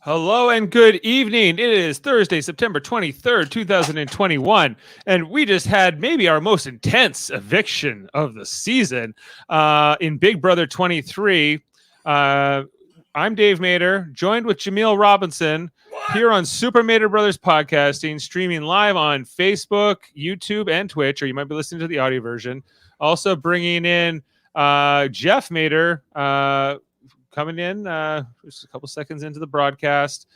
Hello and good evening. It is Thursday, September 23rd, 2021, and we just had maybe our most intense eviction of the season in Big Brother 23. I'm Dave Mader, joined with Jaemeel Robinson here on Super Mader Brothers Podcasting, streaming live on Facebook, YouTube, and Twitch, or you might be listening to the audio version. Also bringing in Jeff Mader, coming in just a couple seconds into the broadcast.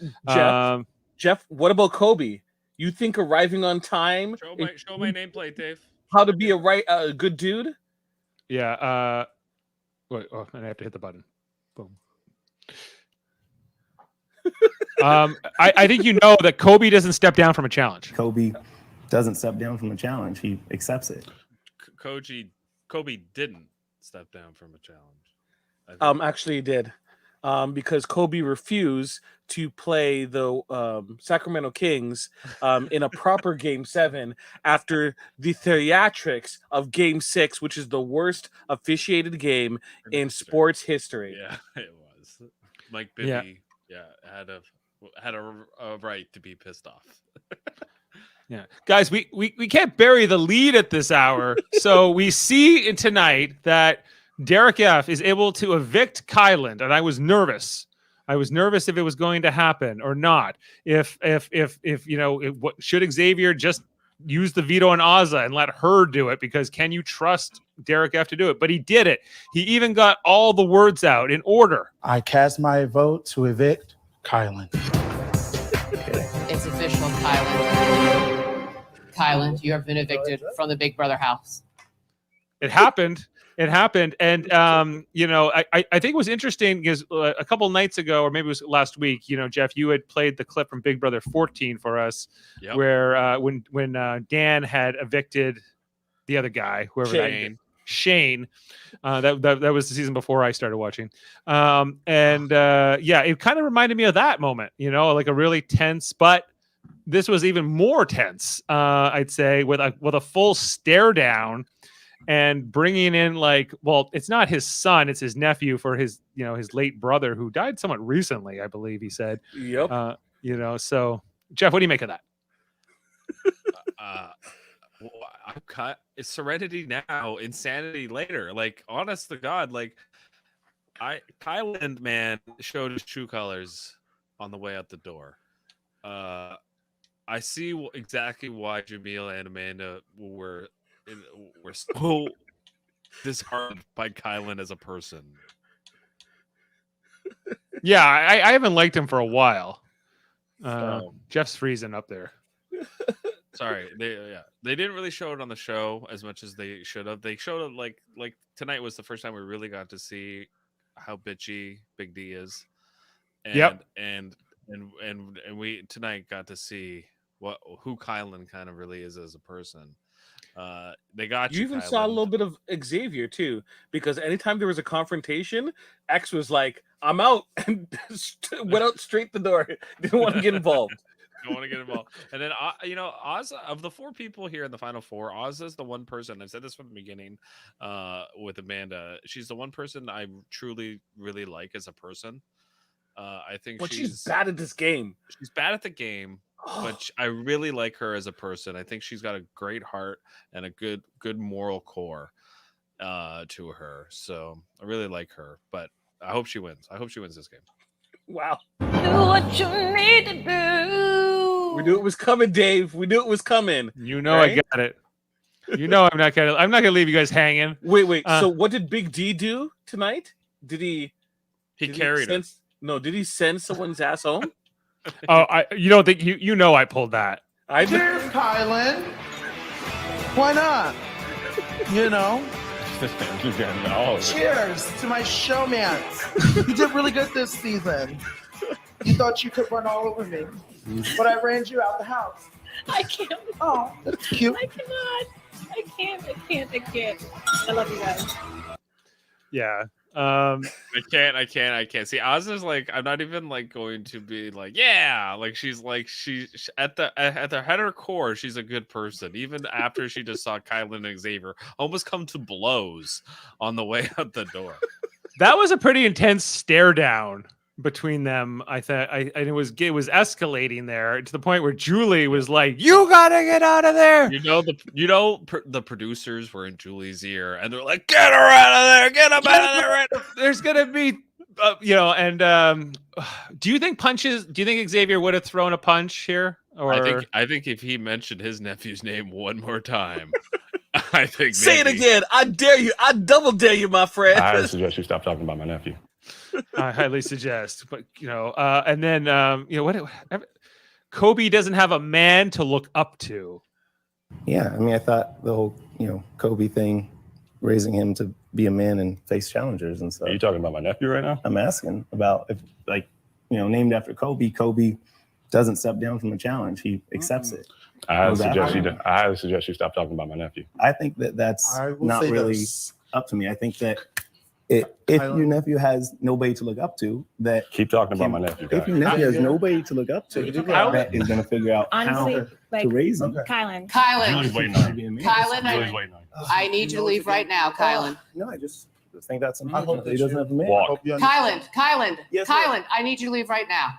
Jeff, what about Kobe? You think arriving on time? Show my nameplate, Dave. How to be a good dude? Yeah. Wait, I have to hit the button. Boom. I think you know that Kobe doesn't step down from a challenge. Kobe doesn't step down from a challenge. He accepts it. Kobe didn't step down from a challenge. Actually, he did. Because Kobe refused to play the Sacramento Kings in a proper Game 7 after the theatrics of Game 6, which is the worst officiated game in sports history. Yeah, it was. Mike Bibby, had a right to be pissed off. Yeah, guys, we can't bury the lead at this hour, so we see tonight that Derek F is able to evict Kyland, and I was nervous. I was nervous if it was going to happen or not. If you know, should Xavier just use the veto on Ozza and let her do it? Because can you trust Derek F to do it? But he did it. He even got all the words out in order. I cast my vote to evict Kyland. It's official, Kyland. Kyland, you have been evicted from the Big Brother house. It happened. It happened. And, you know, I think it was interesting because a couple nights ago, or maybe it was last week, you know, Jeff, you had played the clip from Big Brother 14 for us, where when Dan had evicted the other guy, Shane. That was the season before I started watching. Yeah, it kind of reminded me of that moment, you know, like a really tense, but this was even more tense, I'd say, with a full stare down. And bringing in it's not his son, it's his nephew for his late brother who died somewhat recently, I believe he said. Yep. So Jeff, what do you make of that? It's serenity now, insanity later. Like, honest to God, Kyland, man, showed his true colors on the way out the door. I see exactly why Jaemeel and Amanda were so disheartened by Kyland as a person. Yeah, I haven't liked him for a while. Jeff's freezing up there. Sorry, they didn't really show it on the show as much as they should have. They showed it like tonight was the first time we really got to see how bitchy Big D is. And we tonight got to see who Kyland kind of really is as a person. They got you. You even saw a little bit of Xavier too, because anytime there was a confrontation, X was like, "I'm out," and went out straight the door. Didn't want to get involved. And then Oz, of the four people here in the final four, Oz is the one person. I've said this from the beginning. With Amanda, she's the one person I truly really like as a person. I think she's bad at this game. She's bad at the game. But I really like her as a person. I think she's got a great heart and a good moral core to her. So I really like her. But I hope she wins. I hope she wins this game. Wow. Do what you need to do. We knew it was coming, Dave. We knew it was coming. You know, right? I got it. You know, I'm not gonna leave you guys hanging. Wait. So what did Big D do tonight? Did he carried her? No, did he send someone's ass home? You don't think you know I pulled that? Cheers, Kyland. Why not? You know. Cheers to my showmance. You did really good this season. You thought you could run all over me, but I ran you out the house. I can't. Oh, that's cute. I cannot. I can't. I love you guys. Yeah. I can't. See, Oz is like, I'm not even going to be she's at her core, she's a good person. Even after she just saw Kyland and Xavier almost come to blows on the way out the door. That was a pretty intense stare down. between them. I thought it was escalating there to the point where Julie was like, "You gotta get out of there." The producers were in Julie's ear, and they're like, "Get her out of there! Get him out of there!" Right now." There's gonna be, do you think Xavier would have thrown a punch here? Or I think if he mentioned his nephew's name one more time, I think Say it again. I dare you. I double dare you, my friend. I suggest you stop talking about my nephew. I highly suggest, but and then Kobe doesn't have a man to look up to. Yeah, I mean, I thought the whole, Kobe thing, raising him to be a man and face challengers and stuff. Are you talking about my nephew right now? I'm asking about if, named after Kobe, Kobe doesn't step down from a challenge. He accepts it. I highly suggest you stop talking about my nephew. I think that's not really up to me. I think that if your nephew has nobody to look up to, that keep talking about my nephew. If your nephew has nobody to look up to, that is going to figure out Honestly, how to raise him. Kylan. Julie's waiting on you. Julie's waiting on you. I need you to leave right now, Kylan. No, I just think that's unfortunate that he doesn't have a man. Walk. Kylan, Yes, Kylan, I need you to leave right now.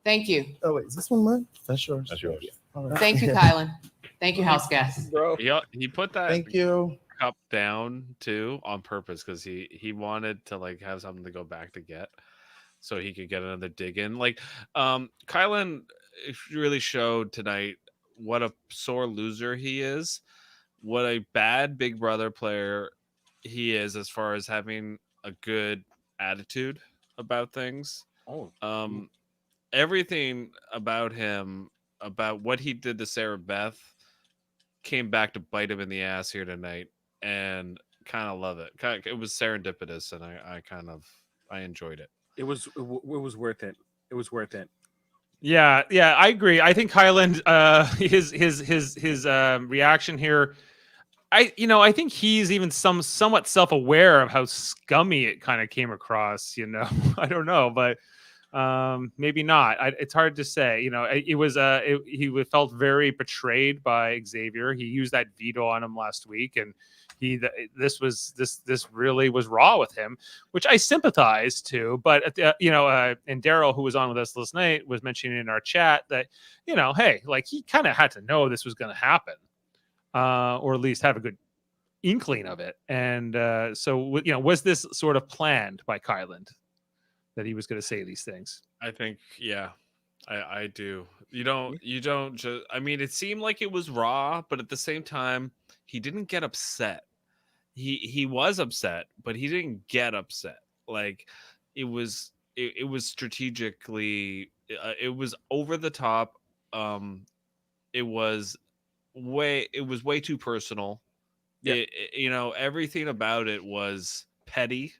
Thank you. Oh wait, is this one mine? That's yours. That's yours. Thank you, Kylan. Thank you, house guests. Bro. He put that Thank you. cup down too on purpose because he wanted to have something to go back to get, so he could get another dig in. Kylan really showed tonight what a sore loser he is, what a bad Big Brother player he is as far as having a good attitude about things. Everything about him, about what he did to Sarah Beth, came back to bite him in the ass here tonight, and kind of love it. It was serendipitous, and I enjoyed it. It was worth it. It was worth it. Yeah, I agree. I think Kylan, his reaction here, I think he's even somewhat self-aware of how scummy it kind of came across. I don't know, but maybe not. It's hard to say. It was he felt very betrayed by Xavier. He used that veto on him last week, and this really was raw with him, which I sympathize to. But and Daryl, who was on with us last night, was mentioning in our chat that hey, he kind of had to know this was going to happen, or at least have a good inkling of it. And so was this sort of planned by Kylan, that he was going to say these things? I think, yeah, I do. You don't just, it seemed like it was raw, but at the same time, he didn't get upset. He was upset, but he didn't get upset. It was strategically, it was over the top. It was way too personal. Yep. Everything about it was petty.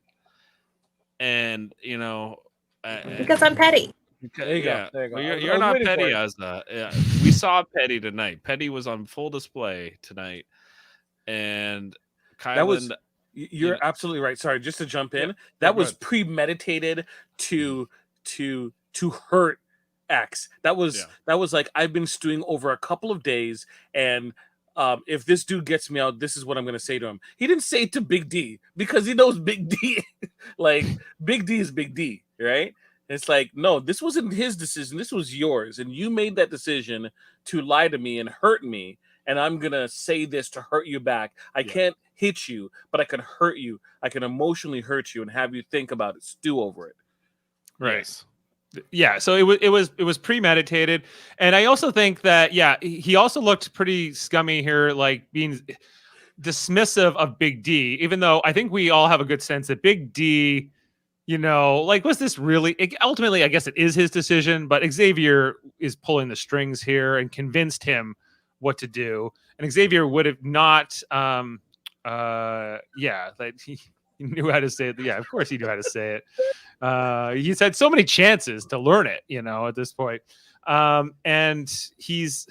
And Because I'm petty. There you go. Well, you're not petty, Asna. Yeah, we saw petty tonight. Petty was on full display tonight, and Kylan. You're absolutely right. Sorry, just to jump in. That was premeditated to hurt X. That was like, I've been stewing over a couple of days, and if this dude gets me out, this is what I'm going to say to him. He didn't say it to Big D because he knows Big D. Big D is Big D, right? It's like, no, this wasn't his decision. This was yours. And you made that decision to lie to me and hurt me. And I'm going to say this to hurt you back. I can't hit you, but I can hurt you. I can emotionally hurt you and have you think about it, stew over it. Right. Yes. Yeah, so it was premeditated, and I also think that he also looked pretty scummy here, being dismissive of Big D, even though I think we all have a good sense that Big D, was this really? Ultimately, I guess it is his decision, but Xavier is pulling the strings here and convinced him what to do, and Xavier would have not, he knew how to say it. Yeah, of course he knew how to say it. He's had so many chances to learn it, at this point. And he's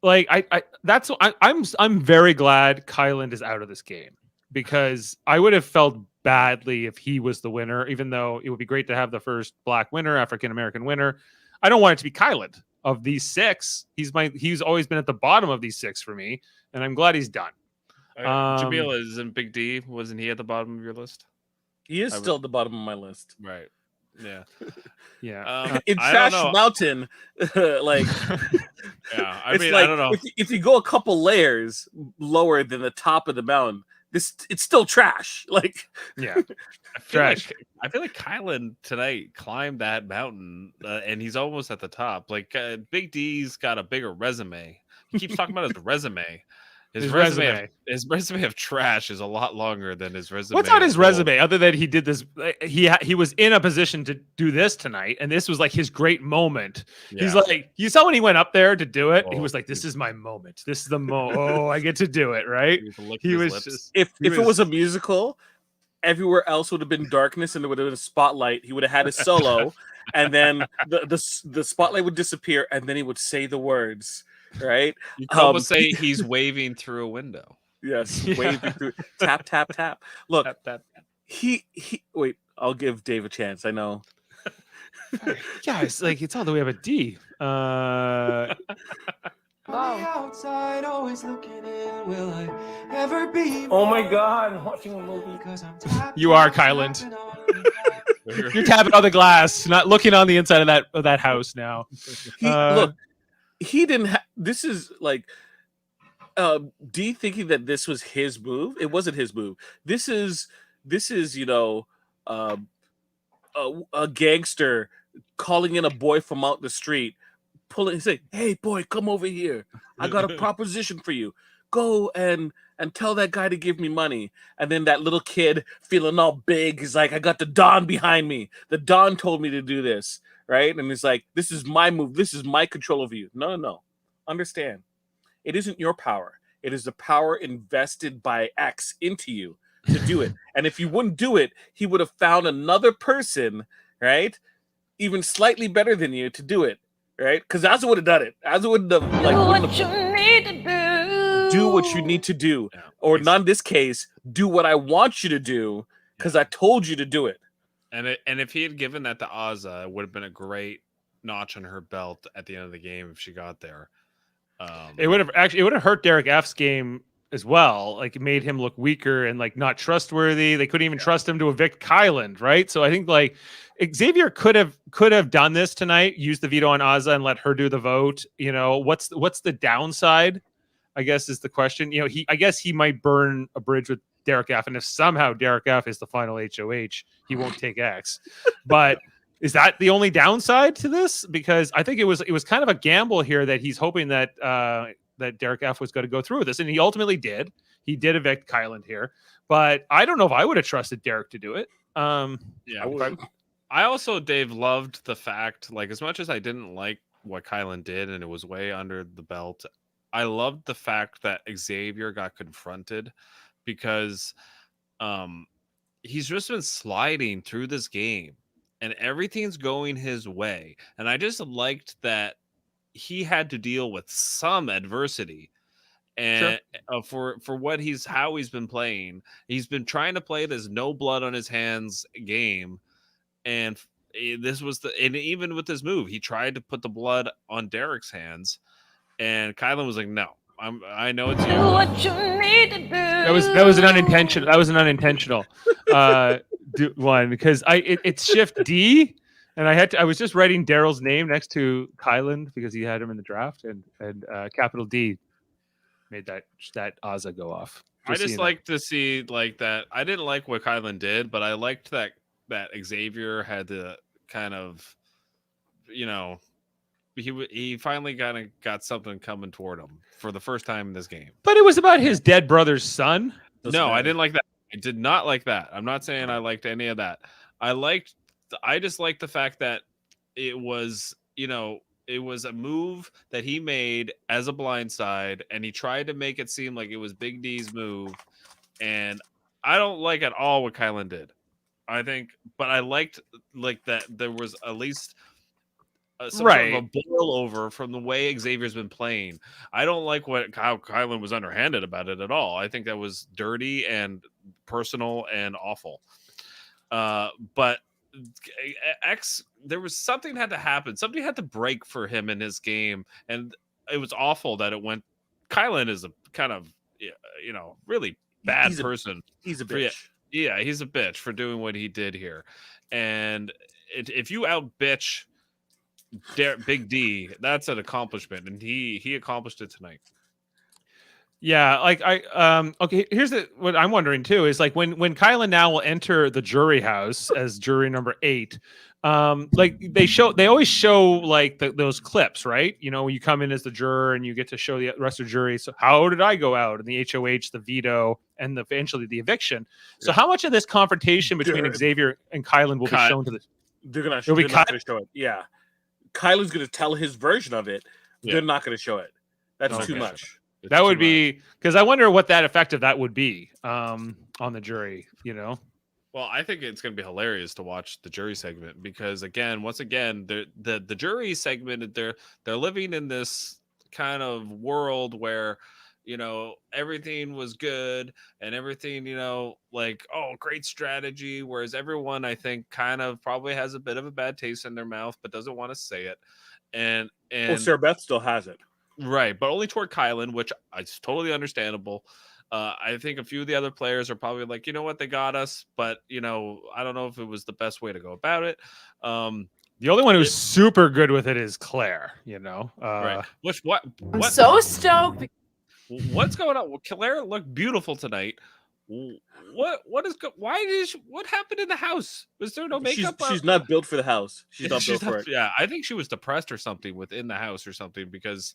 I'm very glad Kylan is out of this game, because I would have felt badly if he was the winner, even though it would be great to have the first Black winner, African-American winner. I don't want it to be Kylan. Of these six, he's always been at the bottom of these six for me, and I'm glad he's done. Jaemeel isn't Big D. Wasn't he at the bottom of your list? He is still at the bottom of my list. Right. Yeah. Yeah. In I don't Trash know. Mountain, like Yeah, I it's mean, like I don't know. if you go a couple layers lower than the top of the mountain, it's still trash. Like Yeah. Trash. I feel like Kylan tonight climbed that mountain, and he's almost at the top. Like Big D's got a bigger resume. He keeps talking about his resume. His resume of trash is a lot longer than his resume. What's on his of gold. resume other than he did this? He was in a position to do this tonight, and this was like his great moment. Yeah. He's like, you saw when he went up there to do it. He Oh, was like, "This is my moment. This is the moment. Oh, I get to do it." Right? He was just. if it was a musical, everywhere else would have been darkness and there would have been a spotlight. He would have had a solo, and then the spotlight would disappear, and then he would say the words. Right? You could almost say he's waving through a window. Yes, Yeah. waving through. Tap tap tap. Look, Tap, tap. he. Wait, I'll give Dave a chance. I know. Yeah, it's like it's all the way up a D. Outside, always looking in. Will I ever be? Oh my God, I'm watching a movie. You are Kylan. You're tapping on the glass, not looking on the inside of that house now. Look, he didn't. This is like. D thinking that this was his move. It wasn't his move. This is a gangster calling in a boy from out the street, saying, "Hey boy, come over here. I got a proposition for you. Go and tell that guy to give me money." And then that little kid feeling all big, he's like, "I got the Don behind me. The Don told me to do this." Right? And he's like, "This is my move. This is my control over you." No. Understand. It isn't your power. It is the power invested by X into you to do it. And if you wouldn't do it, he would have found another person, right? Even slightly better than you to do it, right? Because Azza would have done it. Azza would have do what you need to do. Yeah. Or not in this case, do what I want you to do because I told you to do it. And if he had given that to Azza, it would have been a great notch on her belt at the end of the game if she got there. It would have hurt Derek F's game as well. Like it made him look weaker and like not trustworthy. They couldn't even trust him to evict Kylan, right? So I think like Xavier could have done this tonight, used the veto on Azza and let her do the vote. You know, what's the downside? I guess is the question. You know, I guess he might burn a bridge with Derek F. And if somehow Derek F is the final HOH, he won't take X. But is that the only downside to this? Because I think it was kind of a gamble here that he's hoping that that Derek F was going to go through with this, and he ultimately did. He did evict Kylan here, but I don't know if I would have trusted Derek to do it. Yeah, I also, Dave, loved the fact, like, as much as I didn't like what Kylan did, and it was way under the belt, I loved the fact that Xavier got confronted because he's just been sliding through this game. And everything's going his way. And I just liked that he had to deal with some adversity. And for how he's been playing. He's been trying to play this no blood on his hands game. And this was and even with this move, he tried to put the blood on Derek's hands. And Kylan was like, "No, I know it's you." Do what you need to do. That was an unintentional. That was an unintentional one because it's Shift D, and I was just writing Daryl's name next to Kylan because he had him in the draft, and capital D made that Azza go off. I just like to see like that. I didn't like what Kylan did, but I liked that Xavier had to kind of, you know, he finally got something coming toward him for the first time in this game. But it was about his dead brother's son. No, I didn't like that. I did not like that. I'm not saying I liked any of that. I just liked the fact that it was, you know, it was a move that he made as a blindside, and he tried to make it seem like it was Big D's move. And I don't like at all what Kylan did. I think, but I liked like that there was at least some sort of a boil over from the way Xavier's been playing. I don't like how Kylan was underhanded about it at all. I think that was dirty and personal and awful. But X, there was something had to happen. Something had to break for him in his game, and it was awful that it went. Kylan is a kind of, you know, really bad person. He's a bitch. Yeah, he's a bitch for doing what he did here. And if you out bitch Big D, that's an accomplishment, and he accomplished it tonight. Yeah, like okay, here's what I'm wondering too is like when Kylan now will enter the jury house as jury number 8, like they always show like those clips, right? You know, you come in as the juror and you get to show the rest of the jury. So how did I go out? And the HOH, the veto, and eventually the eviction. So how much of this confrontation between Xavier and Kylan will be shown to the? They're not going to show it. Yeah, Kylan's going to tell his version of it. Yeah. They're not going to show it. That's too much. That would be because I wonder what that effect of that would be on the jury, you know? Well, I think it's going to be hilarious to watch the jury segment because once again, the jury segment, they're living in this kind of world where, you know, everything was good and everything, you know, like, oh, great strategy. Whereas everyone, I think, kind of probably has a bit of a bad taste in their mouth, but doesn't want to say it. And Sarah Beth still has it. Right, but only toward Kylan, which is totally understandable. I think a few of the other players are probably like, you know what, they got us, but you know, I don't know if it was the best way to go about it. The only one who's super good with it is Claire. You know, right? What? I'm so stoked. What's going on? Well, Claire looked beautiful tonight. What happened in the house? Was there no makeup? She's not built for the house. She's not built for it. Yeah, I think she was depressed or something within the house or something because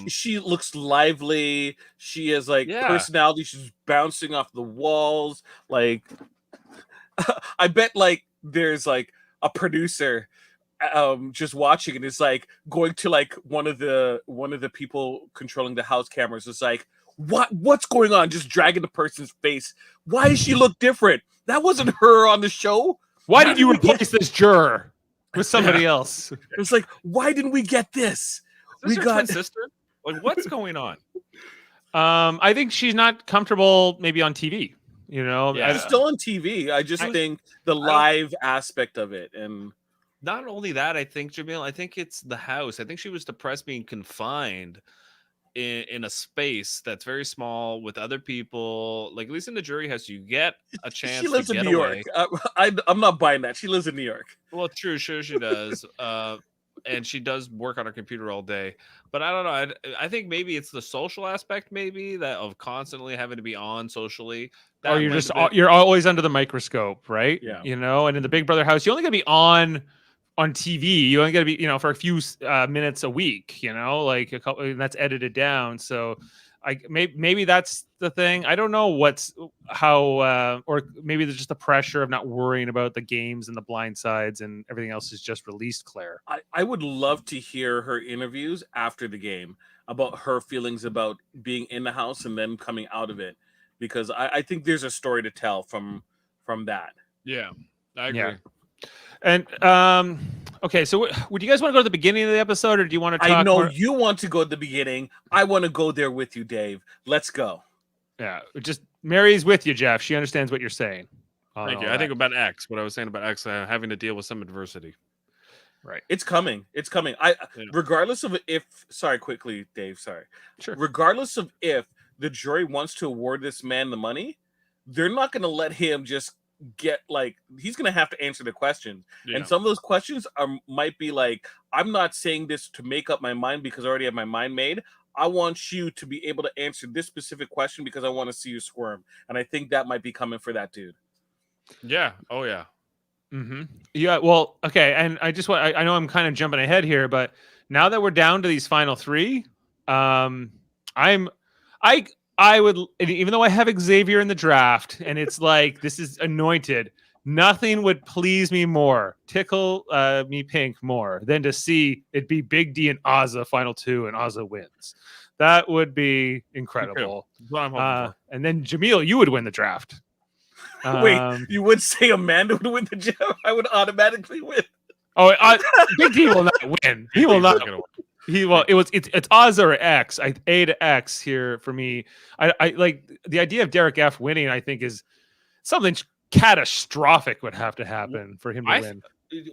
she looks lively. She has like personality. She's bouncing off the walls. Like I bet like there's like a producer just watching and it's like going to like one of the people controlling the house cameras. It's like, what's going on? Just dragging the person's face. Why does she look different? That wasn't her on the show. Why did you replace this juror with somebody else? It's like, why didn't we get this? We got twin sister. Like, what's going on? I think she's not comfortable maybe on TV. You know, She's still on TV. I just think the live aspect of it, and not only that, I think Jaemeel, I think it's the house. I think she was depressed being confined in a space that's very small with other people. Like at least in the jury house, you get a chance. She lives to in get New away. York. I'm not buying that. She lives in New York. Well, true, sure she does. And she does work on her computer all day. But I don't know. I think maybe it's the social aspect, maybe that of constantly having to be on socially. Or you're always under the microscope, right? Yeah. You know, and in the Big Brother house, you only got to be on TV. You only got to be, you know, for a few minutes a week. You know, like a couple, and that's edited down. So, maybe that's the thing. I don't know or maybe there's just the pressure of not worrying about the games and the blind sides and everything else is just released. Claire, I would love to hear her interviews after the game about her feelings about being in the house and then coming out of it, because I think there's a story to tell from that. Yeah, I agree. Yeah. And okay, so would you guys want to go to the beginning of the episode, or do you want to talk? I know more? You want to go to the beginning. I want to go there with you, Dave. Let's go. Yeah, just Mary's with you, Jeff. She understands what you're saying. Thank you. I think about X. What I was saying about X having to deal with some adversity. Right. It's coming. Regardless of if. Sorry, quickly, Dave. Sorry. Sure. Regardless of if the jury wants to award this man the money, they're not going to let him just get like, he's gonna have to answer the questions, and some of those questions might be like, I'm not saying this to make up my mind because I already have my mind made. I want you to be able to answer this specific question because I want to see you squirm, and I think that might be coming for that dude. Yeah. Oh yeah. Mm-hmm. Yeah. Well, okay. And I know I'm kind of jumping ahead here, but now that we're down to these final 3, I would, even though I have Xavier in the draft and it's like, this is anointed, nothing would please me more, tickle me pink more than to see it be Big D and Ozza final 2 and Ozza wins. That would be incredible. And then Jaemeel, you would win the draft. Wait, you would say Amanda would win the draft? I would automatically win. Oh, Big D will not win. He will not win. It's Ozza or X. A to X here for me. I like the idea of Derek F winning. I think is something catastrophic would have to happen for him to win.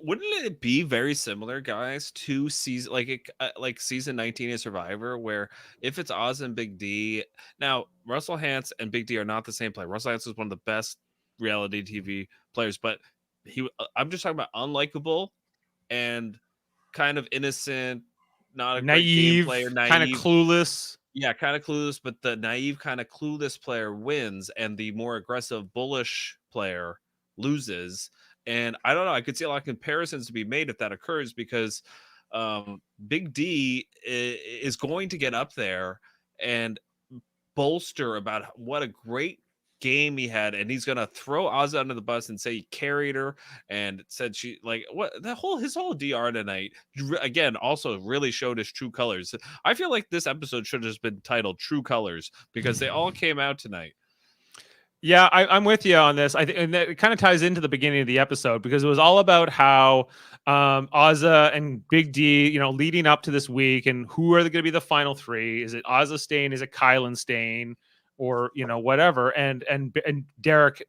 Wouldn't it be very similar, guys, to season like season 19 of Survivor, where if it's Ozza and Big D, now Russell Hantz and Big D are not the same player. Russell Hantz is one of the best reality TV players, but I'm just talking about unlikable and kind of innocent, not a Naive, great game player, kind of clueless. Yeah, kind of clueless, but the naive, kind of clueless player wins, and the more aggressive, bullish player loses. And I don't know. I could see a lot of comparisons to be made if that occurs, because Big D is going to get up there and bolster about what a great game he had, and he's gonna throw Ozzy under the bus and say he carried her and said she like what his whole DR tonight again also really showed his true colors. I feel like this episode should have just been titled True Colors, because they all came out tonight. Yeah, I'm with you on this. I think, and that kind of ties into the beginning of the episode, because it was all about how Ozzy and Big D, leading up to this week, and who are going to be the final three? Is it Ozzy staying? Is it Kylan staying? Or whatever, and Derek,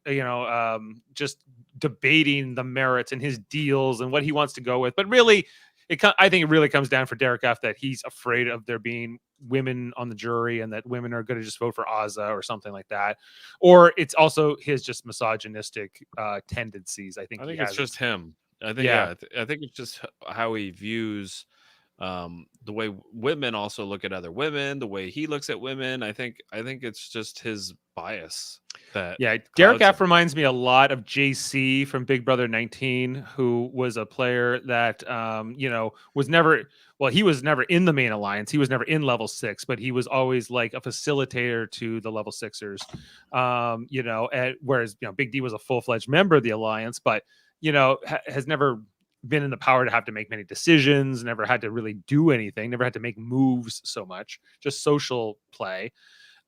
just debating the merits and his deals and what he wants to go with. But really, I think it really comes down for Derek F that he's afraid of there being women on the jury, and that women are going to just vote for Ozzy or something like that. Or it's also his just misogynistic tendencies. I think it's just him. I think I think it's just how he views the way women also look at other women, the way he looks at women. I think it's just his bias that Derek F reminds me a lot of JC from Big Brother 19, who was a player that was never in the main alliance. He was never in level 6, but he was always like a facilitator to the level 6ers. Whereas Big D was a full-fledged member of the alliance, but has never been in the power to have to make many decisions, never had to really do anything, never had to make moves so much, just social play.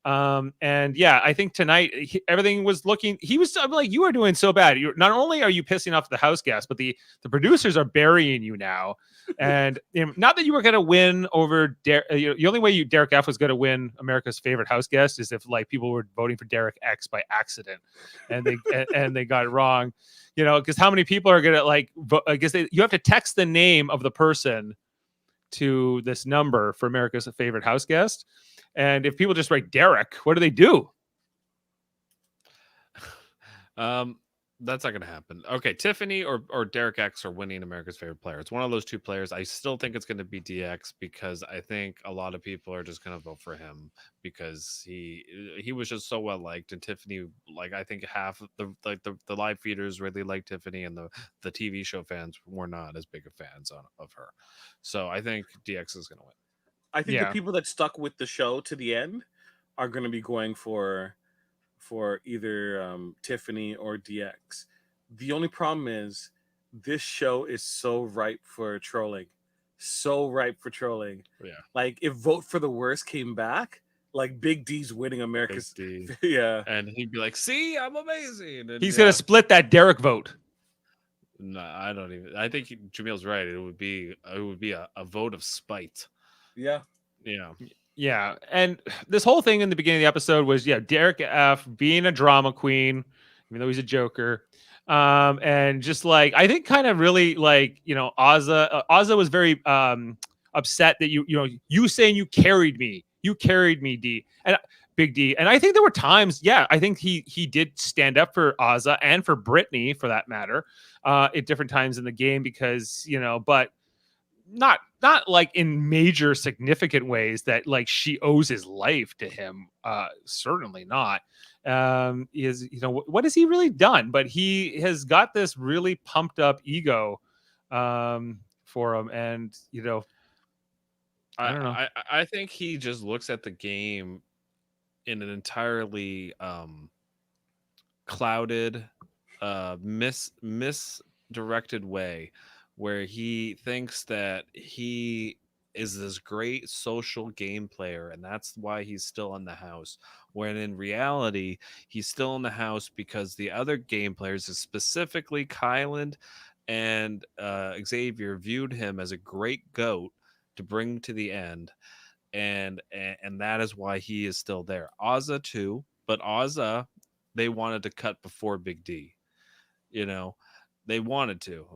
I think tonight everything was looking, I'm like, you are doing so bad. Not only are you pissing off the house guests, but the producers are burying you now. And not that you were going to win over the only way Derek F was going to win America's favorite house guest is if like people were voting for Derek X by accident and they and they got it wrong, because how many people are going to like vote? I guess you have to text the name of the person to this number for America's favorite house guest. And if people just write Derek, what do they do? That's not going to happen. Okay, Tiffany or Derek X are winning America's favorite player. It's one of those two players. I still think it's going to be DX, because I think a lot of people are just going to vote for him because he was just so well liked. And Tiffany, like, I think half of the live feeders really like Tiffany, and the TV show fans were not as big of fans of her. So I think DX is going to win. I think the people that stuck with the show to the end are going to be going for either Tiffany or DX. The only problem is this show is so ripe for trolling. Yeah. Like if Vote for the Worst came back, like Big D's winning America's. Big D. Yeah. And he'd be like, see, I'm amazing. And he's going to split that Derek vote. No, I don't even. I think Jameel's right. It would be a vote of spite. Yeah. Yeah. And this whole thing in the beginning of the episode was, Derek F being a drama queen, even though he's a joker. And just like, I think kind of really like, Ozzy was very upset that you saying you carried me, D, and Big D. And I think there were times, I think he did stand up for Ozzy and for Brittany for that matter, at different times in the game, because, but not like in major significant ways that like she owes his life to him. Certainly not. What has he really done? But he has got this really pumped up ego for him. And, I don't know. I think he just looks at the game in an entirely clouded, misdirected way, where he thinks that he is this great social game player, and that's why he's still in the house. When in reality, he's still in the house because the other game players, specifically Kylan and Xavier, viewed him as a great GOAT to bring to the end, and that is why he is still there. Ozzy too, but Ozzy, they wanted to cut before Big D. They wanted to,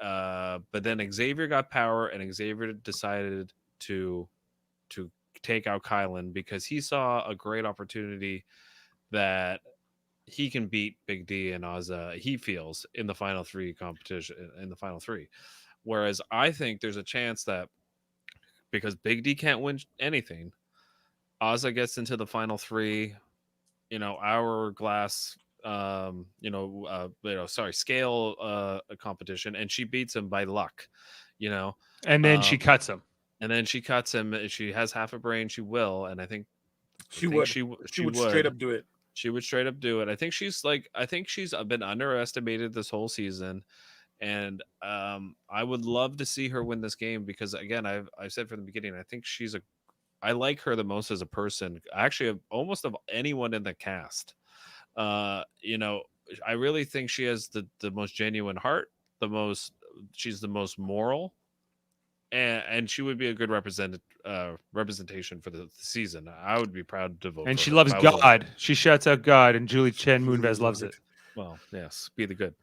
but then Xavier got power, and Xavier decided to take out Kylan because he saw a great opportunity that he can beat Big D and Ozza. He feels in the final three competition in the final three, whereas I think there's a chance that because Big D can't win anything, Ozza gets into the final three. Hourglass. Scale competition, and she beats him by luck. And then she cuts him. And then she cuts him. She has half a brain. She will, and I think she would straight up do it. She would straight up do it. I think she's been underestimated this whole season, and I would love to see her win this game because again, I've said from the beginning, I think I like her the most as a person. Actually, almost of anyone in the cast. I really think she has the most genuine heart. She's the most moral. And she would be a good representation for the season. I would be proud to vote. And for she her loves if I was God. She shouts out God, and Julie Chen Moonves loves it. Well, yes, be the good.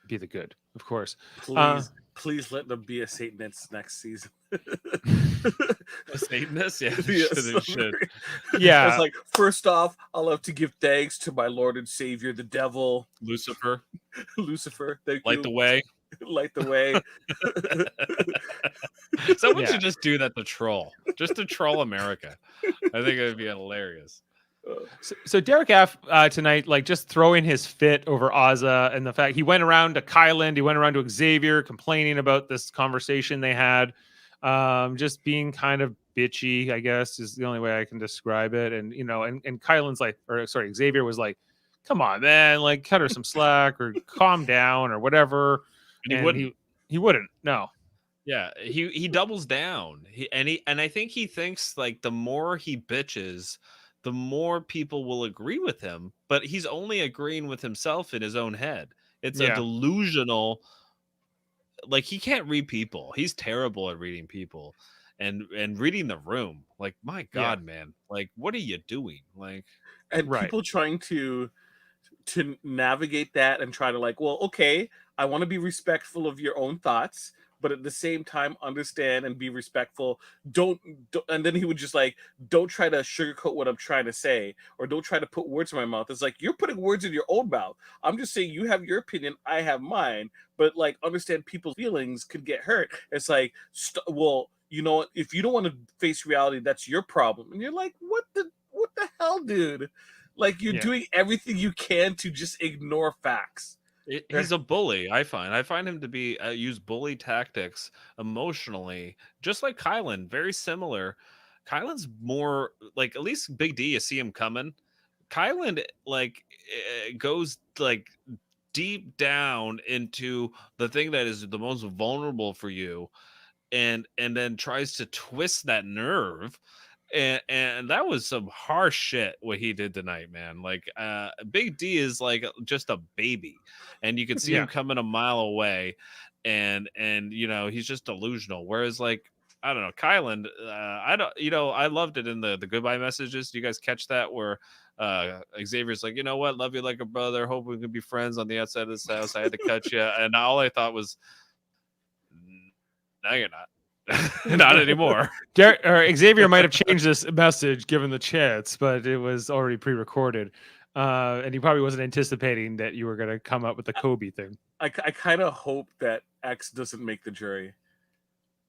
Be the good, of course. Please let them be a Satanist next season. A Satanist? Yeah, they should. Yeah. It's like, first off, I love to give thanks to my Lord and Savior, the devil. Lucifer. Thank Light you. the way. Light the way. Someone should just do that to troll. Just to troll America. I think it would be hilarious. So Derek F tonight, like just throwing his fit over Ozza and the fact he went around to Kyland, he went around to Xavier complaining about this conversation they had, just being kind of bitchy, I guess is the only way I can describe it. And and Kyland's like, Xavier was like, "Come on, man, like cut her some slack or calm down or whatever." And he wouldn't. No. Yeah, he doubles down. And I think he thinks like the more he bitches, the more people will agree with him, but he's only agreeing with himself in his own head. It's a delusional, like he can't read people. He's terrible at reading people and reading the room. Like, my God, man, like, what are you doing? Like, and people trying to navigate that and try to like, well, okay, I want to be respectful of your own thoughts, but at the same time understand and be respectful. Don't and then he would just like, don't try to sugarcoat what I'm trying to say, or don't try to put words in my mouth. It's like, you're putting words in your own mouth. I'm just saying you have your opinion, I have mine, but like, understand people's feelings could get hurt. It's like, well, if you don't want to face reality, that's your problem. And you're like, what the hell, dude? Like, you're doing everything you can to just ignore facts. He's a bully. I find him to be use bully tactics emotionally, just like Kyland. Very similar. Kyland's more like, at least Big D, you see him coming. Kyland like goes like deep down into the thing that is the most vulnerable for you, and then tries to twist that nerve. And that was some harsh shit what he did tonight, man. Like Big D is like just a baby, and you can see him coming a mile away, and he's just delusional. Whereas like, I don't know, Kyland, I loved it in the goodbye messages. Do you guys catch that where Xavier's like, you know what, love you like a brother, hope we can be friends on the outside of this house, I had to cut you, and all I thought was, no, you're not. Not anymore. Xavier might have changed this message given the chance, but it was already pre-recorded, and he probably wasn't anticipating that you were going to come up with the Kobe thing. I kind of hope that X doesn't make the jury,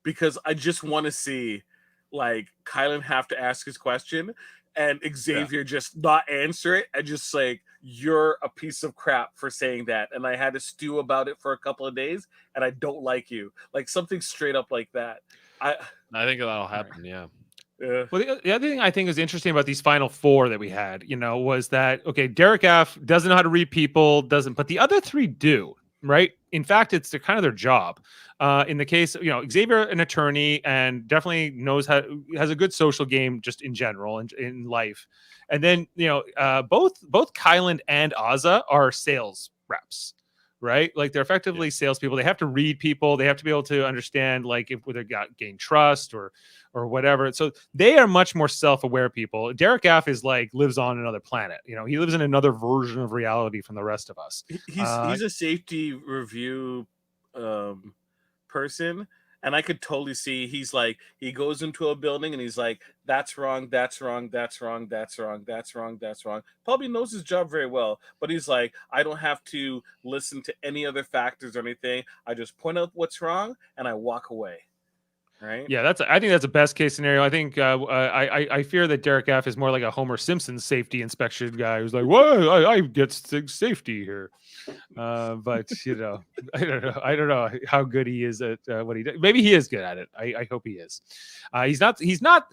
because I just want to see like Kylan have to ask his question and Xavier just not answer it and just like, you're a piece of crap for saying that, and I had to stew about it for a couple of days, and I don't like you. Like something straight up like that. I think that'll happen. Yeah. Well, the other thing I think is interesting about these final four that we had, was that, okay, Derek F doesn't know how to read people, but the other three do, right? In fact, it's kind of their job. In the case, Xavier, an attorney, and definitely has a good social game just in general and in life. And then, both Kyland and Ozza are sales reps, right? Like they're effectively salespeople. They have to read people. They have to be able to understand, like, if whether gain trust or whatever. So they are much more self-aware people. Derek F is like lives on another planet. He lives in another version of reality from the rest of us. He's a safety review person, And I could totally see he's like, he goes into a building and he's like, that's wrong, that's wrong, that's wrong, that's wrong, that's wrong, that's wrong. Probably knows his job very well, but he's like, I don't have to listen to any other factors or anything. I just point out what's wrong and I walk away. Right? Yeah, I think that's a best case scenario. I think I fear that Derek F is more like a Homer Simpson safety inspection guy who's like, "Whoa, I get safety here," but you know, I don't know how good he is at what he does. Maybe he is good at it. I hope he is. He's not.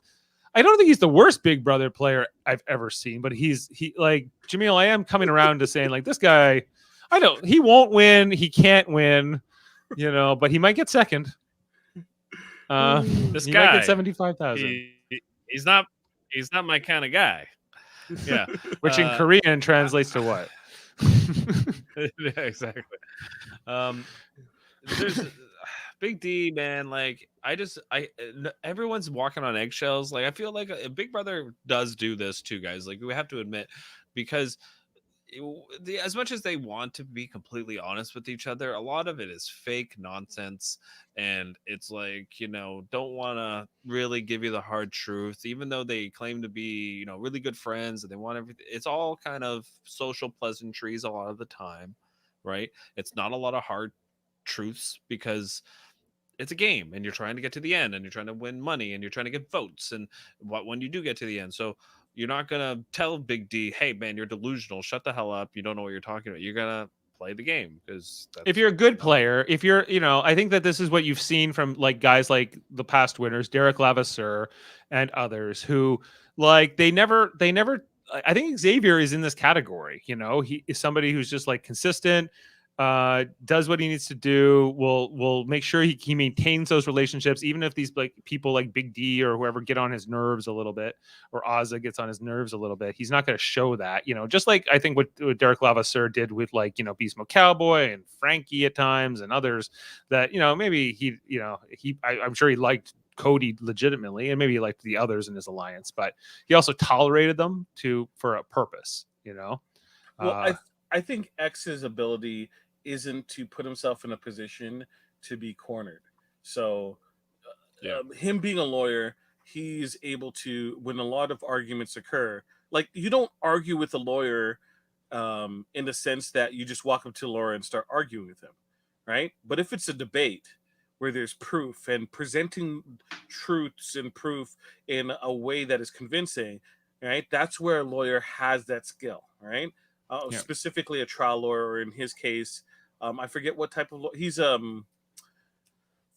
I don't think he's the worst Big Brother player I've ever seen, but he like Jaemeel. I am coming around to saying like this guy. He won't win. He can't win. You know, but he might get second. This he guy might get 75,000. He's not my kind of guy. Yeah, which in Korean translates to what? Yeah, exactly. There's Big D, man. Like everyone's walking on eggshells. Like I feel like Big Brother does do this too, guys. Like we have to admit, because as much as they want to be completely honest with each other, a lot of it is fake nonsense, and it's like, you know, don't want to really give you the hard truth, even though they claim to be, you know, really good friends and they want everything. It's all kind of social pleasantries a lot of the time, right? It's not a lot of hard truths, because it's a game and you're trying to get to the end and you're trying to win money and you're trying to get votes, and when you do get to the end. So you're not gonna tell Big D, hey man, you're delusional, shut the hell up, you don't know what you're talking about. You're gonna play the game, because if you're a good player, if you're, you know, I think that this is what you've seen from like guys like the past winners, Derek Lavasseur and others, who like they never I think Xavier is in this category. You know, he is somebody who's just like consistent, does what he needs to do, will make sure he maintains those relationships, even if these like people like Big D or whoever get on his nerves a little bit, or Ozza gets on his nerves a little bit. He's not going to show that, you know, just like I think what Derek Lavasseur did with, like, you know, Beast Mode Cowboy and Frankie at times and others, that, you know, maybe he, you know, I'm sure he liked Cody legitimately, and maybe he liked the others in his alliance, but he also tolerated them for a purpose, you know. Well, I think X's ability isn't to put himself in a position to be cornered. So him being a lawyer, he's able to, when a lot of arguments occur, like you don't argue with a lawyer in the sense that you just walk up to a lawyer and start arguing with him, right? But if it's a debate where there's proof and presenting truths and proof in a way that is convincing, right? That's where a lawyer has that skill, right? Specifically a trial lawyer, or in his case, I forget what type of lawyer. He's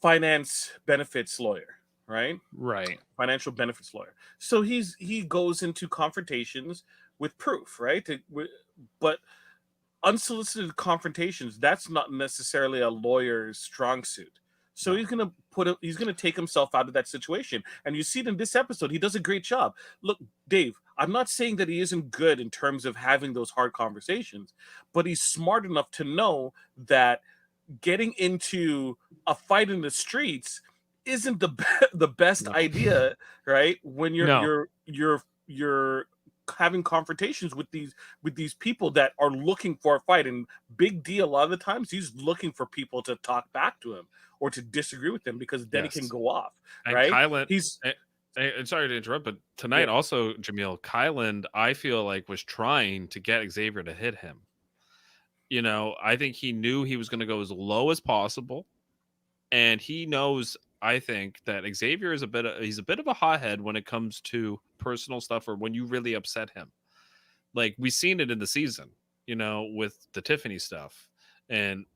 finance benefits lawyer, right? Right. Financial benefits lawyer. So he goes into confrontations with proof, right? But unsolicited confrontations, that's not necessarily a lawyer's strong suit. So he's gonna take himself out of that situation. And you see it in this episode, he does a great job. Look, Dave, I'm not saying that he isn't good in terms of having those hard conversations, but he's smart enough to know that getting into a fight in the streets isn't the best idea, right? When you're having confrontations with these people that are looking for a fight. And Big D, a lot of the times, he's looking for people to talk back to him or to disagree with him, because then he can go off, right? And sorry to interrupt, but tonight also, Jaemeel, Kyland, I feel like, was trying to get Xavier to hit him. You know, I think he knew he was going to go as low as possible, and he knows, I think, that Xavier is he's a bit of a hothead when it comes to personal stuff, or when you really upset him. Like, we've seen it in the season, you know, with the Tiffany stuff, and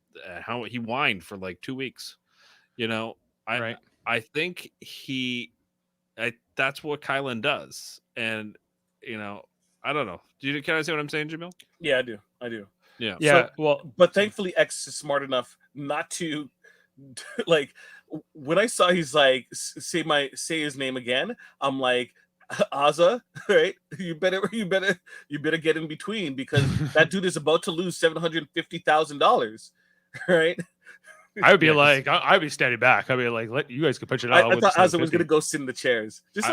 how he whined for like 2 weeks. You know, I think that's what Kylan does. And, you know, I don't know. Can I say what I'm saying, Jaemeel? Yeah, I do. Yeah. Yeah. But thankfully X is smart enough not to, like, when I saw he's like, say his name again, I'm like, Ozza, right? You better get in between, because that dude is about to lose $750,000, right? I would be like, I'd be standing back. I'd be like, let you guys can punch it out. I thought Ozza was gonna go sit in the chairs. Just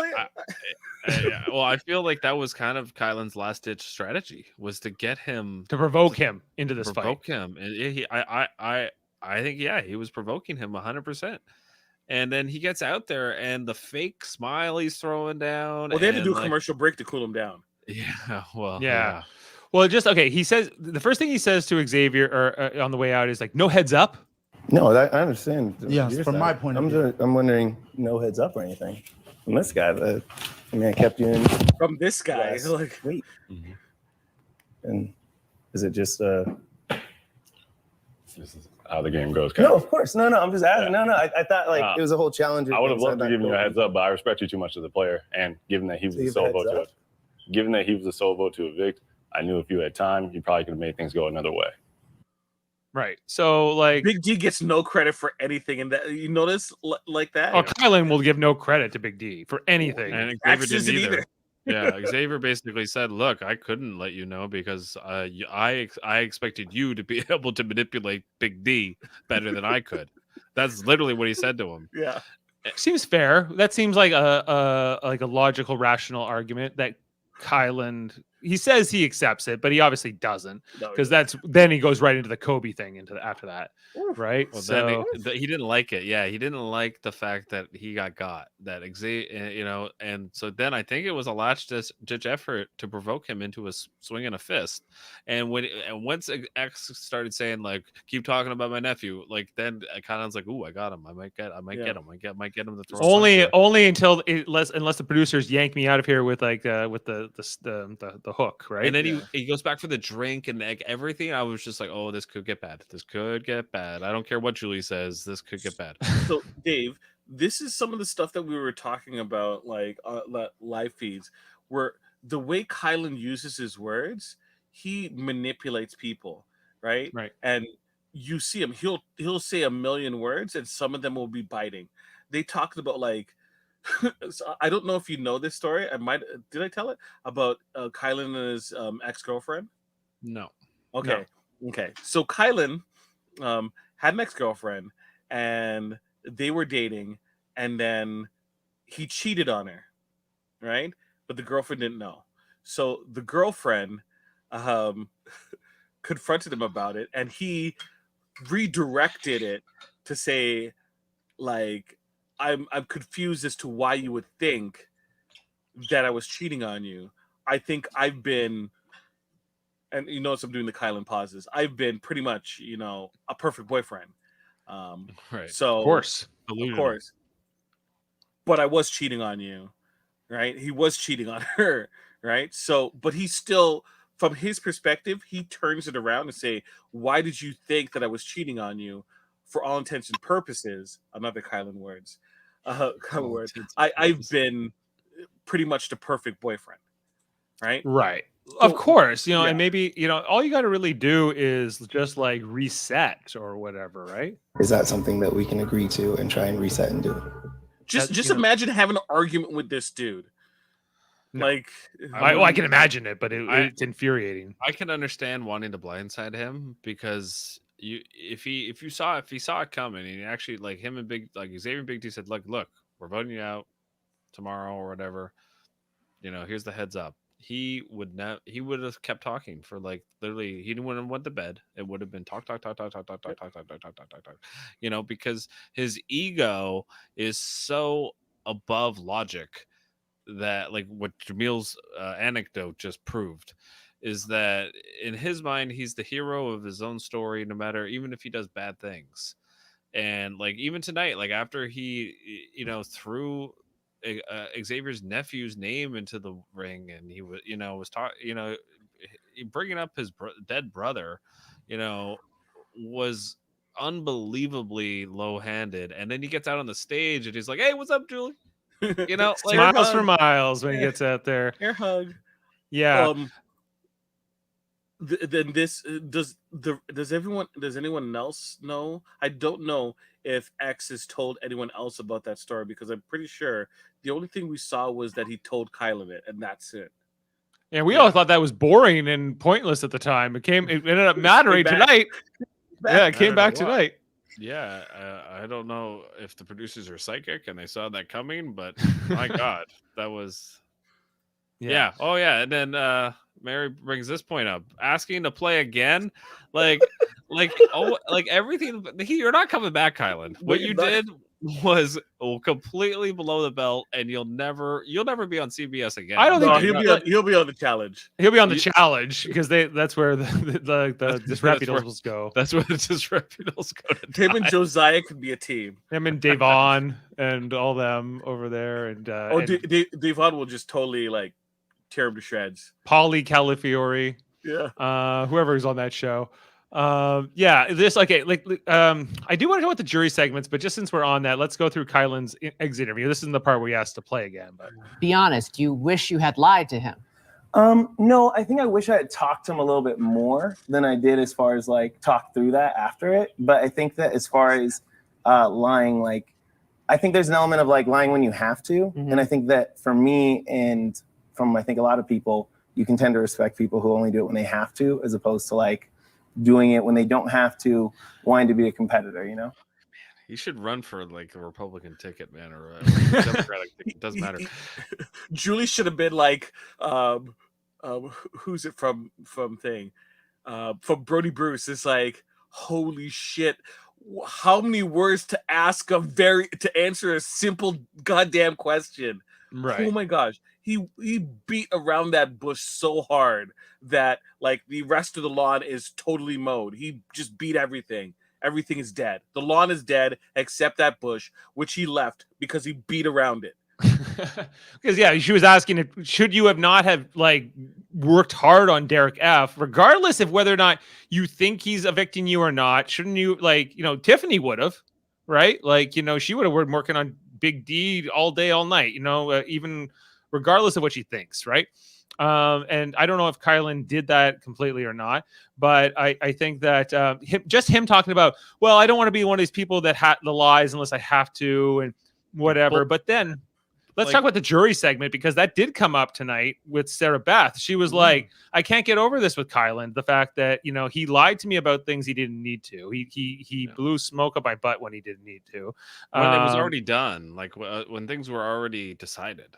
well, I feel like that was kind of Kylan's last ditch strategy, was to get him, to provoke him into this fight. Provoke him, and I think he was provoking him 100%. And then he gets out there, and the fake smile he's throwing down. Well, they had to do a like, commercial break to cool him down. Yeah, well, Yeah. Well, just okay. He says the first thing he says to Xavier or on the way out is like, "No heads up." No, I understand. Yes, your from side. my point of view. I'm wondering, no heads up or anything from this guy. I kept you in. From this guy, Yes. like, Wait. Mhm. And is it just This is how the game goes. No, of course. No. I'm just asking. Yeah. No. I thought like it was a whole challenge. I would have loved to give you a heads up, but I respect you too much as a player. And given that he was the sole vote to evict, I knew if you had time, you probably could have made things go another way. Right. So like Big D gets no credit for anything, and that you notice like that. Oh, Kylan will give no credit to Big D for anything. And Axe Xavier isn't didn't either. either. Yeah, Xavier basically said, "Look, I couldn't let you know because I expected you to be able to manipulate Big D better than I could." That's literally what he said to him. Yeah. Seems fair. That seems like a logical, rational argument that Kylan. He says he accepts it, but he obviously doesn't, because then he goes right into the Kobe thing after that, right? Well, so then he didn't like it. Yeah, he didn't like the fact that he got that Xavier, and so then I think it was a last-ditch effort to provoke him into a swing and a fist. And once X started saying like, "Keep talking about my nephew," like then I kind of was like, "Ooh, I got him. I might get him. I might get him to throw." Only until unless the producers yank me out of here with like with the hook, right? And then he goes back for the drink and like everything. I was just like, oh, this could get bad. This could get bad. I don't care what Julie says. This could get bad. So, Dave, this is some of the stuff that we were talking about, like live feeds, where the way Kylan uses his words, he manipulates people, right? Right. And you see him; he'll say a million words, and some of them will be biting. They talked about like. So I don't know if you know this story. Did I tell it about Kylan and his ex-girlfriend? No. Okay. So Kylan had an ex-girlfriend, and they were dating, and then he cheated on her, right? But the girlfriend didn't know. So the girlfriend confronted him about it, and he redirected it to say, like, I'm confused as to why you would think that I was cheating on you. I think I've been, and you notice I'm doing the Kylan pauses. I've been pretty much, a perfect boyfriend. Right. So of course. But I was cheating on you, right? He was cheating on her, right? So, but he still, from his perspective, he turns it around and say, why did you think that I was cheating on you? For all intents and purposes, another Kylan words. I've been pretty much the perfect boyfriend, right? Right. Of course, and maybe, all you got to really do is just like reset or whatever, right? Is that something that we can agree to and try and reset and do? Just imagine having an argument with this dude. No. Like, I can imagine it, but it's infuriating. I can understand wanting to blindside him because if he saw it coming, and actually like him and Xavier and Big D said, look, we're voting you out tomorrow or whatever. Here's the heads up. He would have kept talking for like literally. He wouldn't have went to bed. It would have been talk, because his ego is so above logic that, like what Jameel's anecdote just proved, is that in his mind he's the hero of his own story, no matter, even if he does bad things. And like even tonight, like after he threw Xavier's nephew's name into the ring, and he was was talking, bringing up his dead brother, was unbelievably low-handed. And then he gets out on the stage and he's like, hey, what's up, Julie? Like, Smiles for miles when he gets out there. Air hug. Yeah. Then this does anyone else know? I don't know if X has told anyone else about that story, because I'm pretty sure the only thing we saw was that he told Kylan it, and that's it. And we all thought that was boring and pointless at the time. It ended up mattering tonight. Yeah, it came back tonight. Yeah, I don't know if the producers are psychic and they saw that coming, but my God, that was yeah. Oh yeah, and then Mary brings this point up, asking to play again, like everything. You're not coming back, Kylan. What you did was completely below the belt, and you'll never be on CBS again. I don't think he'll be on the challenge. He'll be on the challenge because that's where the disreputables go. That's where the disreputables go. Him and Josiah could be a team. Him and Davon and all them over there, and Davon will just totally like tear him to shreds. Paulie Calafiore, whoever is on that show. I do want to talk about the jury segments, but just since we're on that, let's go through Kylan's exit interview. This isn't the part where he has to play again. But be honest, you wish you had lied to him. No, I think I wish I had talked to him a little bit more than I did as far as like talk through that after it. But I think that as far as lying, like I think there's an element of like lying when you have to. Mm-hmm. And I think that for me and from I think a lot of people, you can tend to respect people who only do it when they have to, as opposed to like doing it when they don't have to, wanting to be a competitor, you know? He should run for like a Republican ticket, man, or a Democratic ticket. It doesn't matter. Julie should have been like, who's it from thing? From Brody Bruce. It's like, holy shit. How many words to ask to answer a simple goddamn question? Right. Oh my gosh. He beat around that bush so hard that like the rest of the lawn is totally mowed. He just beat everything. Everything is dead. The lawn is dead except that bush, which he left because he beat around it. Because she was asking, should you have not have like worked hard on Derek F, regardless of whether or not you think he's evicting you or not? Shouldn't you Tiffany would have, right? Like she would have been working on Big D all day, all night. Even regardless of what she thinks, right? And I don't know if Kylan did that completely or not, but I think that him talking about, well, I don't want to be one of these people that the lies unless I have to and whatever. But then let's talk about the jury segment, because that did come up tonight with Sarah Beth. She was like, I can't get over this with Kylan. The fact that, he lied to me about things he didn't need to. He blew smoke up my butt when he didn't need to. When it was already done, like when things were already decided.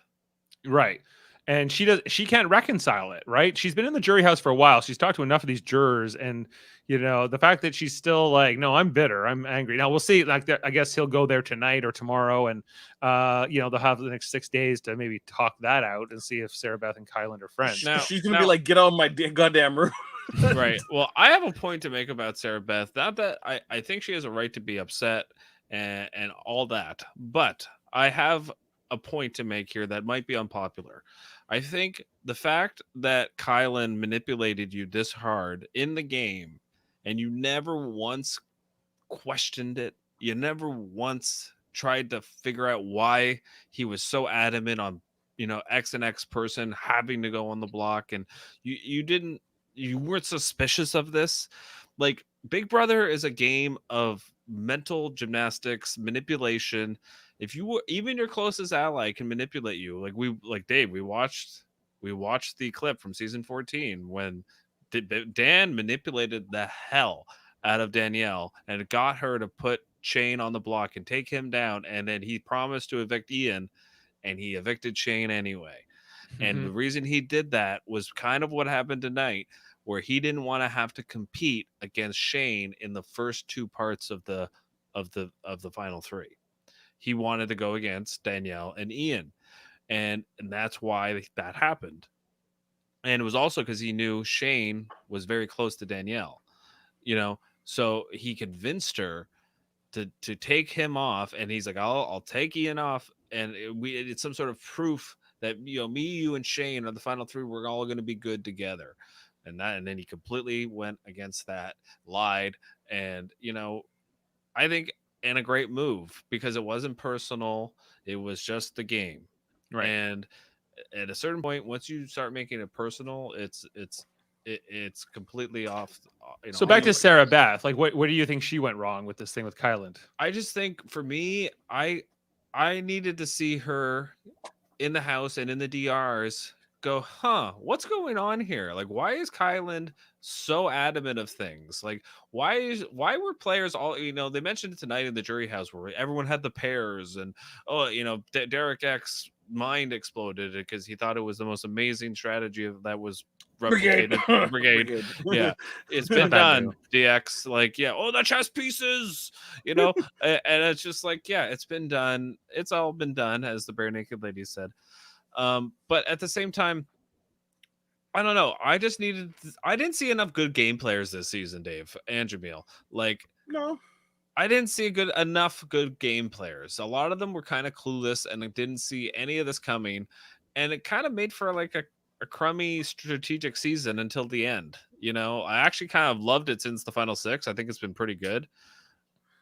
Right. And she can't reconcile it, right? She's been in the jury house for a while. She's talked to enough of these jurors, and the fact that she's still like, no, I'm bitter, I'm angry. Now we'll see. Like, I guess he'll go there tonight or tomorrow, and they'll have the next 6 days to maybe talk that out and see if Sarah Beth and Kylan are friends. Now, she's gonna be like, get on my goddamn roof. Right. Well, I have a point to make about Sarah Beth. Not that I think she has a right to be upset and all that, but I have a point to make here that might be unpopular. I think the fact that Kylan manipulated you this hard in the game and you never once questioned it, you never once tried to figure out why he was so adamant on, X and X person having to go on the block, and you weren't suspicious of this. Like, Big Brother is a game of mental gymnastics, manipulation. If even your closest ally can manipulate you, like Dave, we watched the clip from season 14 when Dan manipulated the hell out of Danielle and got her to put Shane on the block and take him down, and then he promised to evict Ian, and he evicted Shane anyway. And the reason he did that was kind of what happened tonight, where he didn't want to have to compete against Shane in the first two parts of the final three. He wanted to go against Danielle and Ian. And that's why that happened. And it was also because he knew Shane was very close to Danielle, so he convinced her to take him off. And he's like, I'll take Ian off. And it's some sort of proof that, me, you, and Shane are the final three. We're all going to be good together. And then he completely went against that, lied. And, I think in a great move, because it wasn't personal. It was just the game. Right. And at a certain point, once you start making it personal, it's completely off. So back to Sarah Beth, like what do you think she went wrong with this thing with Kylan? I just think for me, I needed to see her in the house and in the DRs go, what's going on here? Like, why is Kylan so adamant of things? Like, why were players all, they mentioned it tonight in the jury house where everyone had the pairs, and Derek X mind exploded because he thought it was the most amazing strategy that was replicated brigade. Yeah, it's been that done. new. DX, like, yeah, oh, the chess pieces, you know, and it's just like, yeah, it's been done. It's all been done, as the Bare Naked Lady said. But at the same time, I don't know. I didn't see enough good game players this season, Dave and Jaemeel. Like, No. I didn't see enough good game players. A lot of them were kind of clueless, and I didn't see any of this coming. And it kind of made for like a crummy strategic season until the end. You know, I actually kind of loved it since the final six. I think it's been pretty good.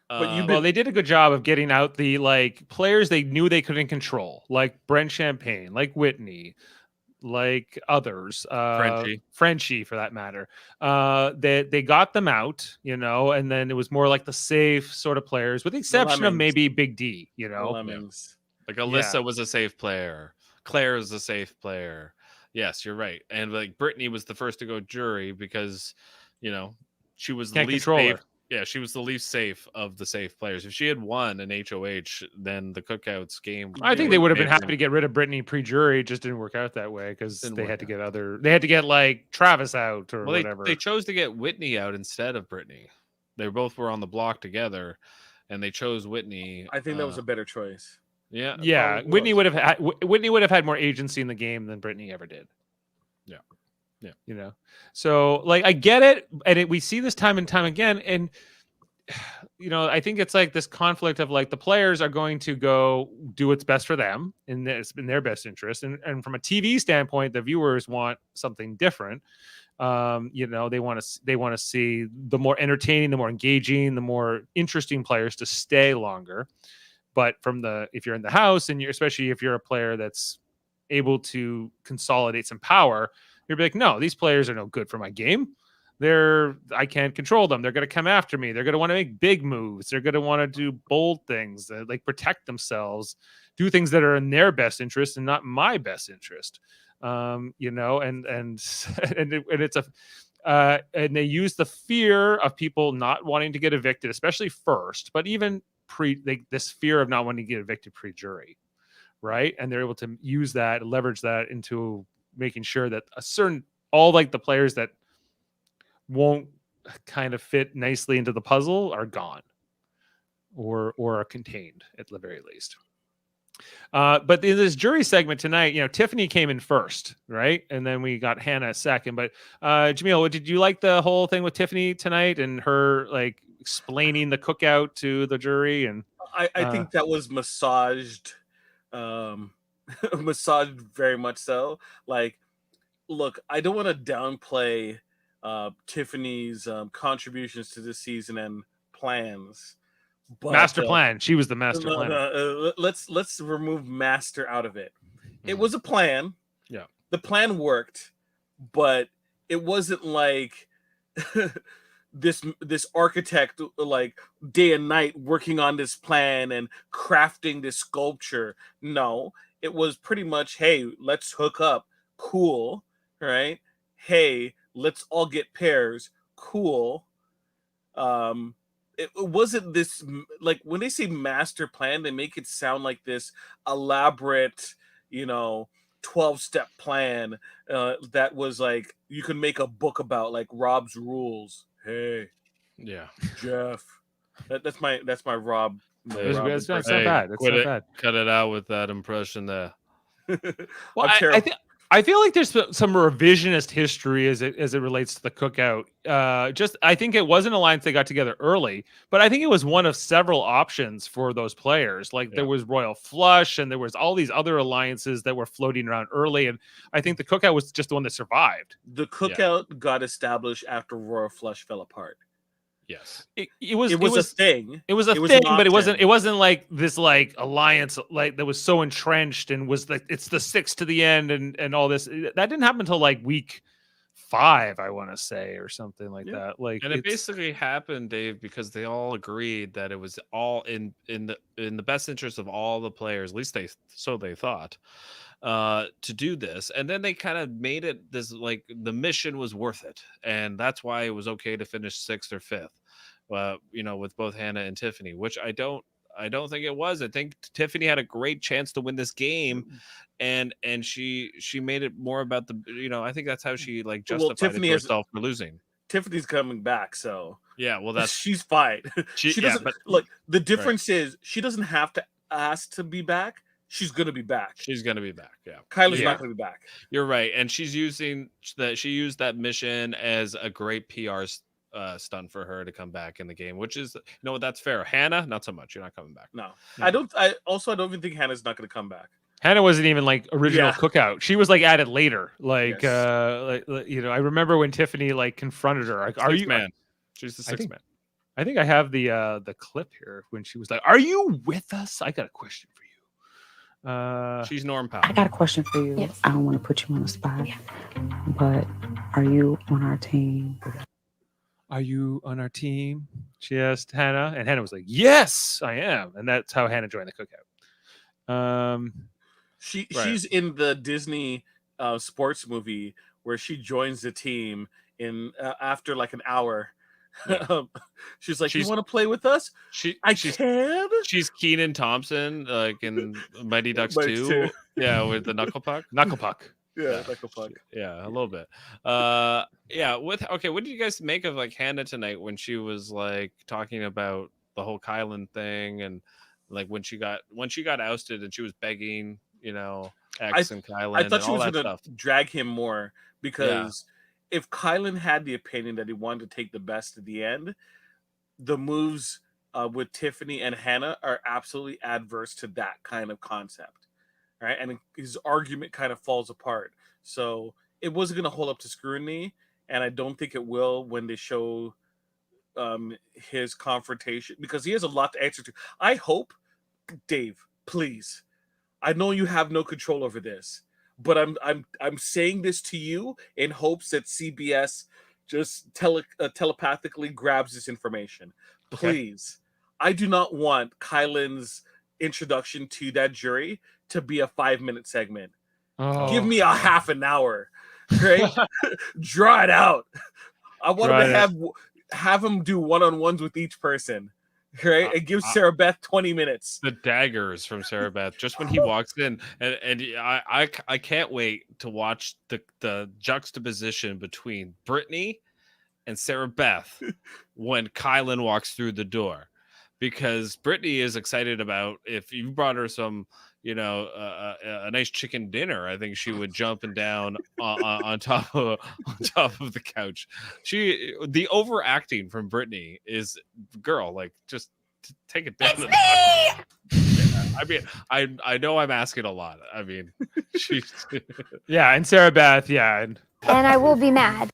But you've Well, they did a good job of getting out the like players they knew they couldn't control, like Brent Champagne, like Whitney, like others, Frenchie for that matter. They got them out, you know, and then it was more like the safe sort of players, with the exception of maybe Big D, you know. Lemmings. Like Alyssa was a safe player, Claire was a safe player. Yes, you're right. And like Brittany was the first to go jury because, you know, she was the least safe. Yeah, she was the least safe of the safe players. If she had won an HOH, then the Cookouts game, I think they would have been happy to get rid of Brittany pre-jury. It just didn't work out that way because they had to get they had to get like Travis out or whatever. They chose to get Whitney out instead of Brittany. They both were on the block together, and they chose Whitney. I think that was a better choice. Yeah, yeah. Whitney would have had more agency in the game than Brittany ever did. Yeah, you know. So like I get it, and we see this time and time again, and you know, I think it's like this conflict of like the players are going to go do what's best for them in their best interest, and from a TV standpoint, the viewers want something different. You know, they want to see the more entertaining, the more engaging, the more interesting players to stay longer. But if you're in the house, and especially if you're a player that's able to consolidate some power, you're like, no, these players are no good for my game. I can't control them. They're going to come after me. They're going to want to make big moves. They're going to want to do bold things, like protect themselves, do things that are in their best interest and not my best interest. You know, and it's and they use the fear of people not wanting to get evicted, especially first, but even this fear of not wanting to get evicted pre-jury, right? And they're able to use that, leverage that into making sure that all like the players that won't kind of fit nicely into the puzzle are gone or are contained at the very least. But in this jury segment tonight, you know, Tiffany came in first, right? And then we got Hannah second. But Jaemeel, did you like the whole thing with Tiffany tonight and her like explaining the cookout to the jury? And I think that was massaged, massaged very much so. Like, look, I don't want to downplay Tiffany's contributions to this season and plans. But, master plan. She was the master plan. Let's remove master out of it. It was a plan. Yeah. The plan worked, but it wasn't like this architect like day and night working on this plan and crafting this sculpture. No, it was pretty much, hey, let's hook up. Cool. Right? Hey, let's all get pairs. Cool. It wasn't this, like, when they say master plan, they make it sound like this elaborate, you know, 12-step plan that was like you could make a book about, like Rob's rules. Hey, yeah, Jeff. That's my Rob. It's not bad. It's not bad. Cut it out with that impression there. Well, I feel like there's some revisionist history as it relates to the cookout. I think it was an alliance they got together early, but I think it was one of several options for those players. Like there was Royal Flush, and there was all these other alliances that were floating around early. And I think the cookout was just the one that survived. The cookout got established after Royal Flush fell apart. Yes, it was a thing. It was a thing, but it wasn't like this like alliance like that was so entrenched and was like it's the six to the end and all this. That didn't happen until like week 5, I want to say, or something like that. Like, and it basically happened, Dave, because they all agreed that it was all in the best interest of all the players. At least they thought. To do this, and then they kind of made it this like the mission was worth it, and that's why it was okay to finish 6th or 5th. You know, with both Hannah and Tiffany, which I I don't think it was. I think Tiffany had a great chance to win this game, and she made it more about the, I think that's how she like justified Tiffany it to herself for losing. Tiffany's coming back, so yeah, well that's she's fine. She doesn't look. The difference is she doesn't have to ask to be back. She's gonna be back. She's gonna be back. Yeah, Kyla's not gonna be back. You're right, and she's using that. She used that mission as a great PR stunt for her to come back in the game, which is, that's fair. Hannah, not so much. You're not coming back. No, I don't. I don't even think Hannah's not gonna come back. Hannah wasn't even like original cookout. She was like added later. Like, I remember when Tiffany like confronted her. Like, are you man? She's the sixth man. I think I have the clip here when she was like, "Are you with us? I got a question for you." She's Norm Powell. I got a question for you. Yes. I don't want to put you on the spot, but are you on our team? Are you on our team? She asked Hannah, and Hannah was like, "Yes, I am." And that's how Hannah joined the cookout. She's in the Disney sports movie where she joins the team in after like an hour. Yeah. She's like, "You want to play with us?" I can. She's Kenan Thompson, like in Mighty Ducks 2. Yeah, with the knuckle puck. Knuckle puck. Yeah, knuckle puck. Yeah, a little bit. What did you guys make of like Hannah tonight when she was like talking about the whole Kylan thing, and like when she got ousted and she was begging, X and Kylan. I thought she was going to drag him more because if Kylan had the opinion that he wanted to take the best at the end, the moves with Tiffany and Hannah are absolutely adverse to that kind of concept, right? And his argument kind of falls apart. So it wasn't going to hold up to scrutiny, and I don't think it will when they show his confrontation, because he has a lot to answer to. I hope, Dave, please, I know you have no control over this, but I'm saying this to you in hopes that CBS just telepathically grabs this information. Please. Okay. I do not want Kylan's introduction to that jury to be a 5-minute segment. Give me a half an hour, right? Draw it out. I want to have him do one-on-ones with each person. Right, and give Sarah Beth 20 minutes. The daggers from Sarah Beth, just when he walks in, and I can't wait to watch the juxtaposition between Brittany and Sarah Beth when Kylan walks through the door, because Brittany is excited about, if you brought her some, a nice chicken dinner, I think she would jump and down on top of the couch. The overacting from Brittany is, girl, like, just take it down. It's me! I mean, I know I'm asking a lot. I mean, she's and Sarah Beth, and I will be mad.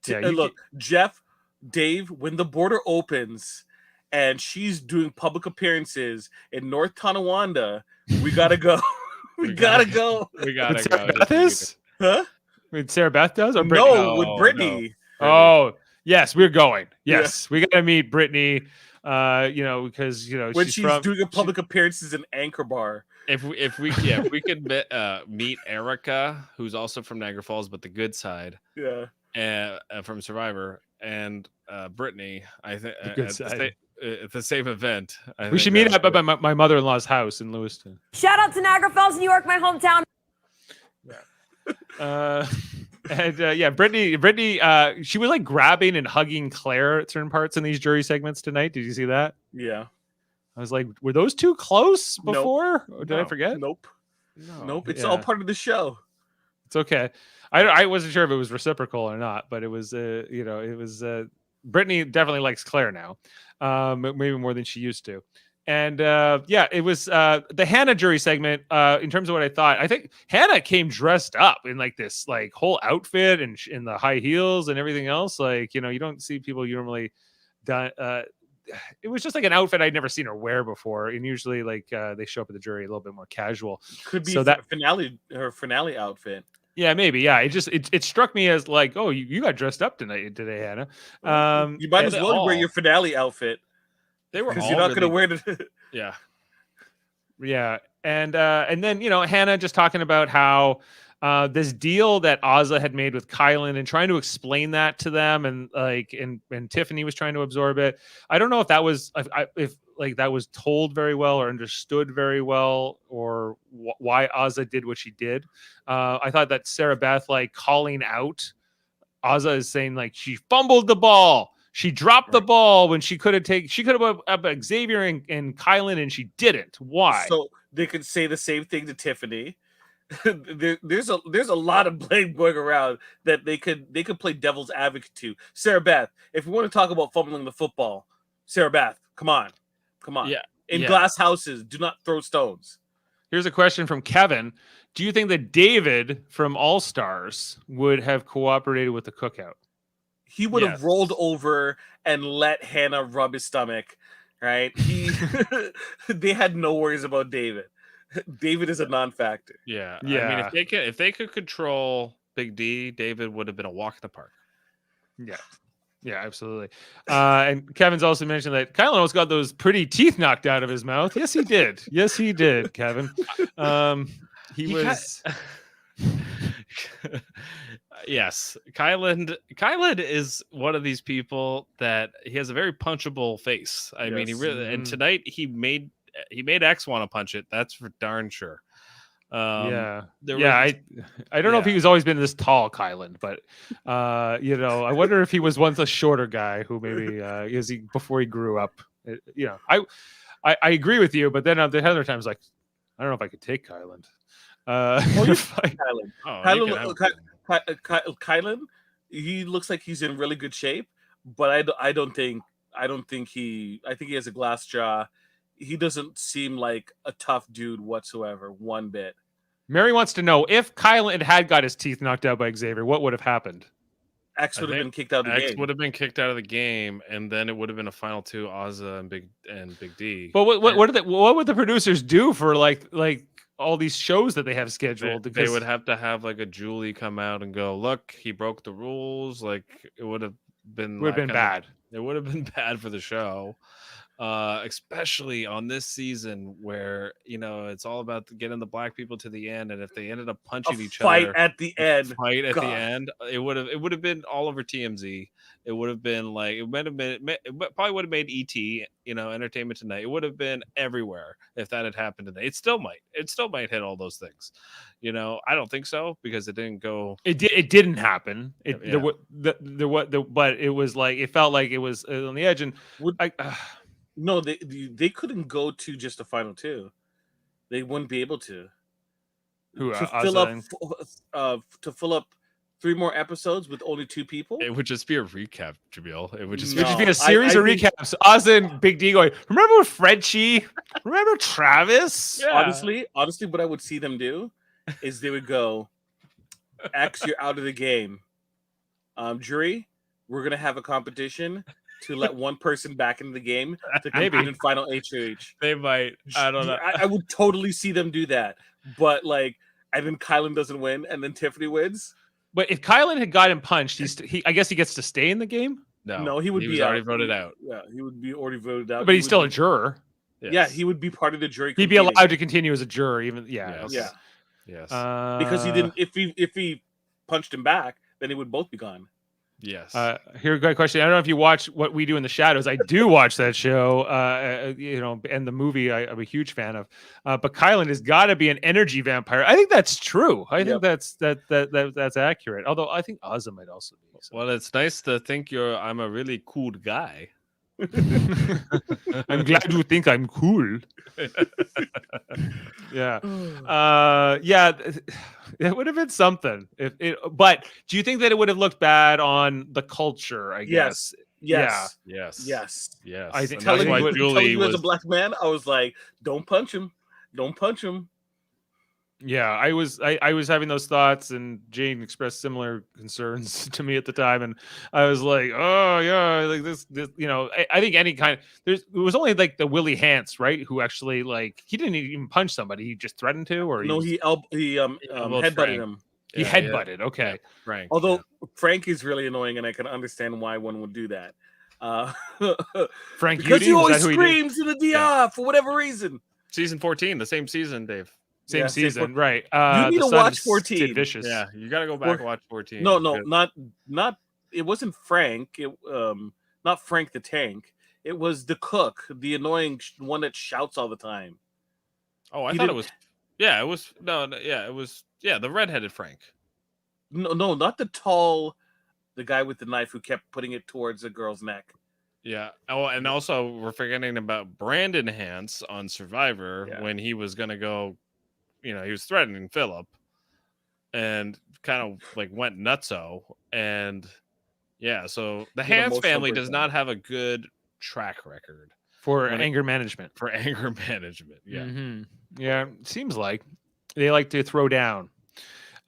Look, Jeff, Dave, when the border opens and she's doing public appearances in North Tonawanda, we gotta go. We gotta go. We gotta Sarah go. Beth is? Huh? With Sarah Beth does? Or Brittany? No, with Brittany. No. Oh, yes, we're going. Yes, we gotta meet Brittany. Because when she's doing a public appearances in Anchor Bar. If we could meet Erica, who's also from Niagara Falls, but the good side. Yeah. From Survivor, and Brittany, I think at the same event. We should meet up at my mother-in-law's house in Lewiston. Shout out to Niagara Falls, New York, my hometown. Brittany, she was like grabbing and hugging Claire at certain parts in these jury segments tonight. Did you see that? Yeah. I was like, were those two close before? Nope. Or did I forget? Nope. Nope. It's all part of the show. It's okay. I wasn't sure if it was reciprocal or not, but it was, Brittany definitely likes Claire now, maybe more than she used to. And it was the Hannah jury segment. In terms of what I thought, I think Hannah came dressed up in like this like whole outfit and in the high heels and everything else. Like, you don't see people normally done. It was just like an outfit I'd never seen her wear before. And usually like they show up at the jury a little bit more casual. Could be her finale outfit. Yeah, maybe. Yeah, it struck me as like, oh, you got dressed up today, Hannah. You might as well wear your finale outfit. They were because you're not going to wear it. Yeah, and then Hannah just talking about how this deal that Azza had made with Kylan and trying to explain that to them, and like and Tiffany was trying to absorb it. I don't know if that was if like that was told very well or understood very well, or why Azah did what she did. I thought that Sarah Beth like calling out Azah is saying like she fumbled the ball. She dropped the ball when she could have up Xavier and Kylan, and she didn't. Why? So they could say the same thing to Tiffany. There's a lot of blame going around that they could play devil's advocate to. Sarah Beth, if we want to talk about fumbling the football, Sarah Beth, come on. Yeah. In glass houses, do not throw stones. Here's a question from Kevin. Do you think that David from All Stars would have cooperated with the cookout? He would have rolled over and let Hannah rub his stomach, right? They had no worries about David. David is a non-factor. Yeah. Yeah. I mean, if they could control Big D, David would have been a walk in the park. Yeah. Yeah, absolutely. And Kevin's also mentioned that Kylan almost got those pretty teeth knocked out of his mouth. Yes, he did. Yes, he did, Kevin. He was... Yes, Kylan is one of these people that he has a very punchable face. I mean, he really, and tonight he made X want to punch it. That's for darn sure. I don't know if he's always been this tall, Kylan, but I wonder if he was once a shorter guy who maybe is he before he grew up. I agree with you, but then the other times like I don't know if I could take Kylan. Kylan, he looks like he's in really good shape, but I think he has a glass jaw. He doesn't seem like a tough dude whatsoever, one bit. Mary wants to know if Kylan had got his teeth knocked out by Xavier, what would have happened? X would have been kicked out of the game. X would have been kicked out of the game, and then it would have been a final two, Azah and Big D. But what would the producers do for like all these shows that they have scheduled? They would have to have like a Julie come out and go, look, he broke the rules. Like it would have been bad. It would have been bad for the show. Especially on this season where it's all about getting the black people to the end, and if they ended up punching each other at the end, the end, it would have been all over TMZ. It would have been like it probably would have made ET, Entertainment Tonight. It would have been everywhere if that had happened today. It still might hit all those things. I don't think so because it didn't go. It didn't happen. But it was like it felt like it was on the edge, and no, they couldn't go to just the final two. They wouldn't be able to. To fill up 3 more episodes with only 2 people. It would just be a recap, Jaemeel. It would just be a series of recaps. Azah and Big D going, remember Frenchie? Remember Travis? Yeah. Honestly, what I would see them do is they would go, X, you're out of the game. Jury, we're gonna have a competition to let one person back into the game to compete in final HOH. They might. I don't know. I would totally see them do that. But and then Kylan doesn't win, and then Tiffany wins. But if Kylan had gotten punched, I guess he gets to stay in the game. No, he would be already voted out. Yeah, he would be already voted out. But he's still a juror. Yes. Yeah, he would be part of the jury. He'd be allowed to continue as a juror, even. Yes. Because he didn't. If he punched him back, then they would both be gone. Yes. Here's a great question. I don't know if you watch What We Do in the Shadows. I do watch that show, and the movie I'm a huge fan of. But Kylan has got to be an energy vampire. I think that's true. I think that's accurate. Although I think Azah might also be. So. Well, it's nice to think I'm a really cool guy. I'm glad you think I'm cool. Yeah. It would have been something. But do you think that it would have looked bad on the culture? I guess. Yes. I think telling you as a black man, I was like, "Don't punch him. Don't punch him." Yeah, I was having those thoughts, and Jane expressed similar concerns to me at the time, and I was like, "Oh yeah, like this I think any kind of it was only like the Willie Hantz, right, who actually he didn't even punch somebody, he just threatened to, or he headbutted him. He headbutted. Okay, yeah, Frank. Although Frank is really annoying, and I can understand why one would do that. Frank, because he always screams in the DR for whatever reason. Season 14, the same season, Dave. Same season, right? You need to watch 14. Vicious. Yeah, you got to go back and watch 14. No, not. It wasn't Frank. Not Frank the Tank. It was the cook, the annoying one that shouts all the time. Oh, I He thought it didn't- was. Yeah, it was. It was. Yeah, the redheaded Frank. No, not the guy with the knife who kept putting it towards the girl's neck. Yeah. Oh, and also we're forgetting about Brandon Hance on Survivor when he was gonna go. He was threatening Philip, and kind of like went nutso. And yeah, so the Hance emotional family does breakdown. not have a good track record for when anger management. For anger management, yeah. Mm-hmm. Yeah, seems like they like to throw down.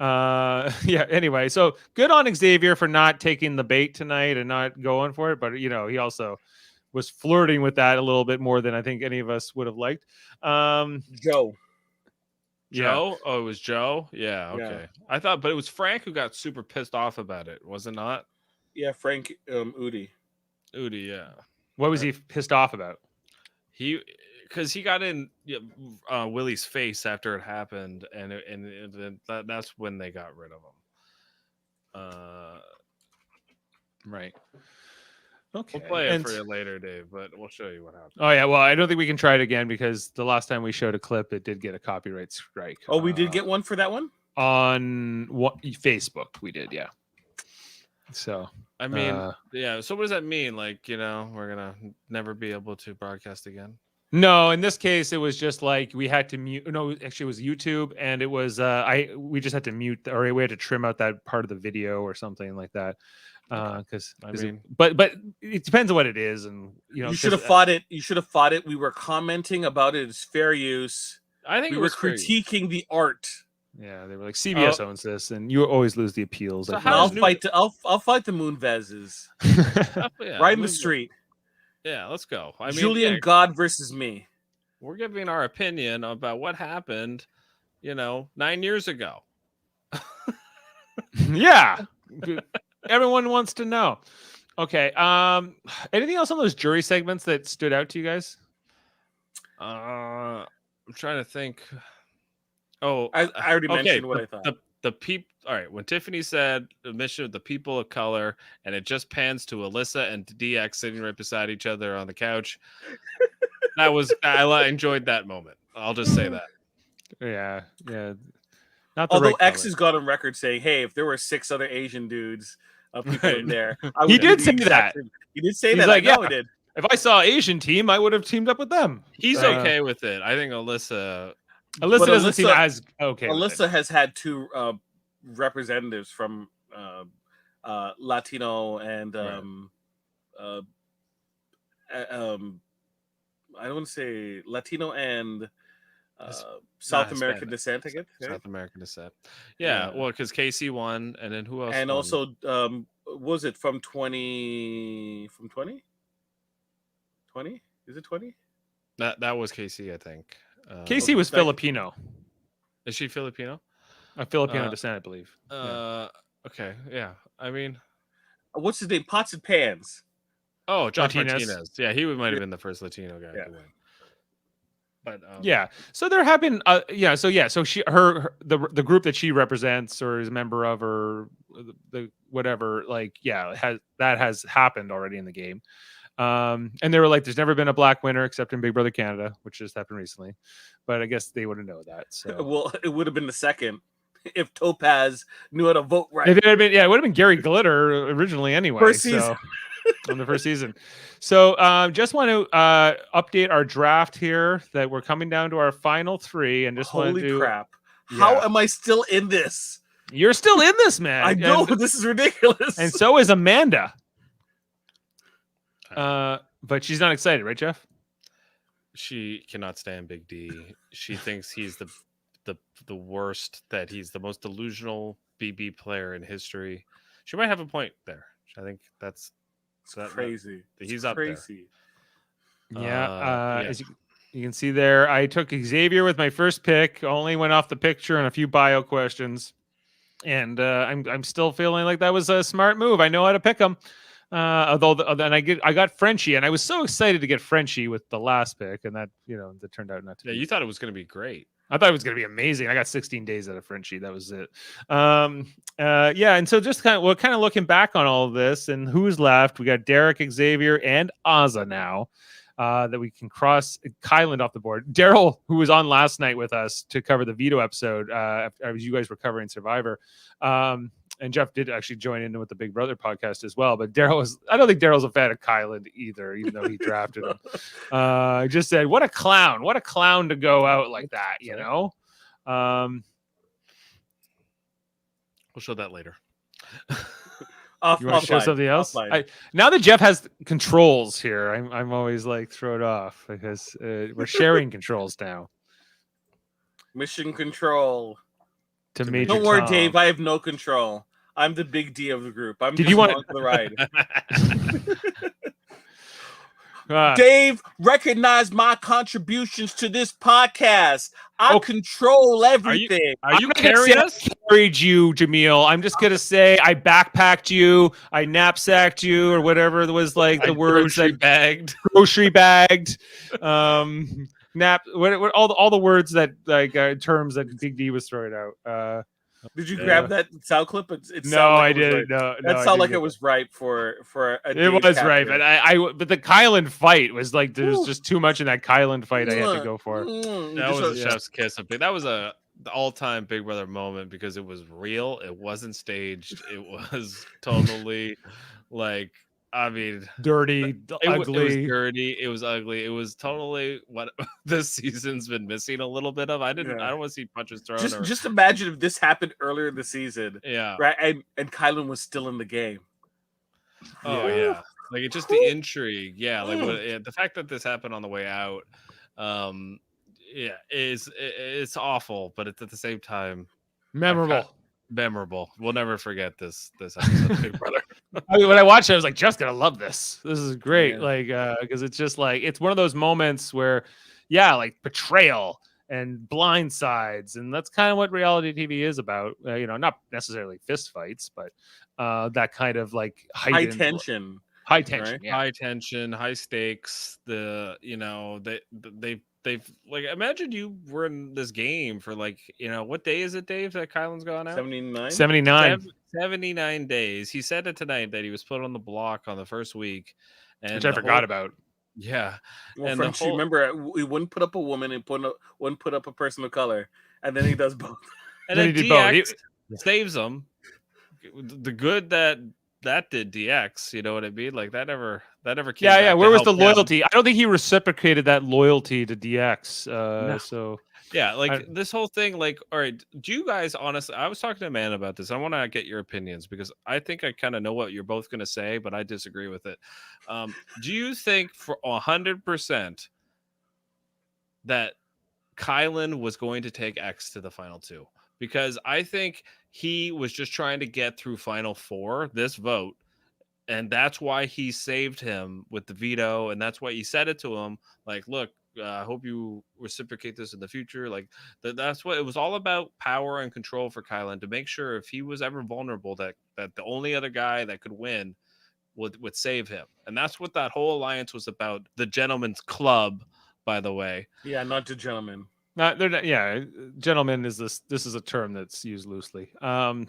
Yeah, anyway, so good on Xavier for not taking the bait tonight and not going for it, but he also was flirting with that a little bit more than I think any of us would have liked. Joe. Joe? Oh, it was Joe? Yeah, Yeah. okay. I thought, but it was Frank who got super pissed off about it, was it not? Yeah, Frank Udi. Udi, yeah. What was he pissed off about? Because he got in Willie's face after it happened, and that's when they got rid of him. Right. Okay. We'll play it for you later, Dave, but we'll show you what happened. Oh yeah, well, I don't think we can try it again because the last time we showed a clip, it did get a copyright strike. Oh, we did get one for that one? On Facebook, we did, yeah. So I mean, yeah. So what does that mean? Like, we're gonna never be able to broadcast again? No, in this case, it was just like we had to mute. No, actually, it was YouTube, and it was we just had to mute, or we had to trim out that part of the video or something like that. Because but it depends on what it is, and you should have fought it. You should have fought it. We were commenting about it as fair use. I think we were critiquing the art. Yeah, they were like CBS owns this, and you always lose the appeals. So I'll fight the Moonvezes right in the street. Yeah, let's go. I mean, Julian God versus me. We're giving our opinion about what happened, 9 years ago. Yeah. Everyone wants to know. Okay. Anything else on those jury segments that stood out to you guys? I'm trying to think. Oh, I already mentioned what I thought. The people. All right, when Tiffany said the mission of the people of color, and it just pans to Alyssa and DX sitting right beside each other on the couch. I enjoyed that moment. I'll just say that. Yeah. Not the Although right X color. has got on record saying, "Hey, if there were 6 other Asian dudes, people in there, he did say that. He did say He's that. like, I know yeah, he did. If I saw Asian team, I would have teamed up with them. He's okay with it. I think Alyssa doesn't seem as okay. Alyssa has had 2 representatives from Latino and I don't want to say Latino and South American descent, I guess. Right? South American descent. Yeah, well, because Casey won, and then who else? And won? also, was it from 20? From 20? 20? Is it 20? That was Casey, I think. Casey was Filipino. Is she Filipino? A Filipino descent, I believe. Okay, yeah. I mean, what's his name? Pots and Pans. Oh, Josh Martinez. Yeah, he might have been the first Latino guy to win. But yeah, so there have been so she the group that she represents or is a member of, or the whatever, has happened already in the game. And they were like, there's never been a black winner except in Big Brother Canada, which just happened recently, but I guess they wouldn't know that. So well, it would have been the second if Topaz knew how to vote right. It would have been Gary Glitter originally anyway. First season. On the first season. So just want to update our draft here that we're coming down to our final 3, and just holy crap. How am I still in this? You're still in this, man. I know, this is ridiculous. And so is Amanda. But she's not excited, right, Jeff? She cannot stand Big D. She thinks he's the worst, that he's the most delusional BB player in history. She might have a point there. I think that's crazy. He's up there. Yeah. As you can see there, I took Xavier with my first pick. Only went off the picture and a few bio questions, and I'm still feeling like that was a smart move. I know how to pick him. Although then I got Frenchie, and I was so excited to get Frenchie with the last pick, and that that turned out not to. Yeah, be. You thought it was going to be great. I thought it was going to be amazing. I got 16 days out of Frenchie. That was it. Yeah. And so just kind of looking back on all of this and who's left, we got Derek, Xavier, and Ozza now. That we can cross Kyland off the board. Daryl, who was on last night with us to cover the veto episode, as you guys were covering Survivor, and Jeff did actually join in with the Big Brother podcast as well. But I don't think Daryl's a fan of Kyland either, even though he drafted him. Just said, what a clown to go out like that, you know? We'll show that later. You want to show something else? Now that Jeff has controls here, I'm always like thrown off because we're sharing controls now. Mission control. To Major Don't worry, Tom. Dave. I have no control. I'm the big D of the group. I'm Did just you want along for the ride. Dave, recognize my contributions to this podcast. I control everything. Are you carrying us? I carried you, Jaemeel. I'm just gonna say I backpacked you, I knapsacked you, or whatever it was like the words grocery bagged, what all the words that like terms that Big D was throwing out. Did you grab that sound clip? No, I didn't. No, that sounded like it was ripe for a it was capture. Right, but the Kyland fight was like there was just too much in that Kyland fight I had to go for. That was a chef's kiss. That was the all-time Big Brother moment because it was real. It wasn't staged. It was totally like. I mean, dirty, ugly. It was dirty. It was ugly. It was totally what this season's been missing a little bit of. I don't want to see punches thrown. Just imagine if this happened earlier in the season. Yeah. Right. And Kylan was still in the game. Oh yeah. Like it's just the intrigue. Yeah. Like the fact that this happened on the way out. It's awful, but it's at the same time memorable. We'll never forget this episode of Big Brother. I mean, when I watched it, I was like, Jeff's gonna love this. This is great. Like, because it's just like it's one of those moments where, like betrayal and blind sides, and that's kind of what reality TV is about. Not necessarily fist fights, but that kind of like high tension, right? High tension, high stakes. They've like imagine you were in this game for like what day is it, Dave, that Kylan's gone out? 79 days. He said it tonight that he was put on the block on the first week, and which I forgot about. Yeah, well, and French, remember we wouldn't put up a woman and wouldn't put up a person of color, and then he does both. And then he did both. He saves them. The good that did DX, you know what I mean? Like that never came. Yeah. Where was the loyalty? I don't think he reciprocated that loyalty to DX. No. So yeah, like this whole thing. Like, all right, do you guys honestly? I was talking to Amanda about this. I want to get your opinions because I think I kind of know what you're both going to say, but I disagree with it. Do you think for 100% that Kylan was going to take X to the final two? Because I think he was just trying to get through final four, this vote, and that's why he saved him with the veto, and that's why he said it to him, like, look, I hope you reciprocate this in the future. Like, that's what it was all about, power and control for Kylan, to make sure if he was ever vulnerable, that the only other guy that could win would save him. And that's what that whole alliance was about. The Gentleman's Club, by the way. Yeah, not the gentlemen. They're not, gentlemen is this is a term that's used loosely. I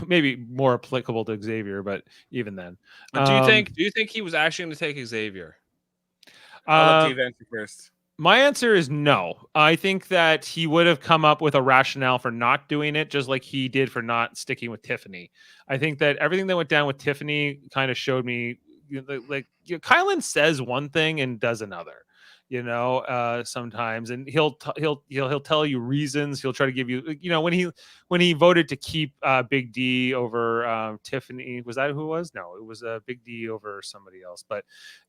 maybe more applicable to Xavier, but even then. But do you think he was actually going to take Xavier? I'll let Dave answer first. My answer is no. I think that he would have come up with a rationale for not doing it, just like he did for not sticking with Tiffany. I think that everything that went down with Tiffany kind of showed me, Kylan says one thing and does another. Sometimes, and he'll tell you reasons. He'll try to give you, when he voted to keep Big D over Tiffany, was that who it was? No, it was Big D over somebody else. But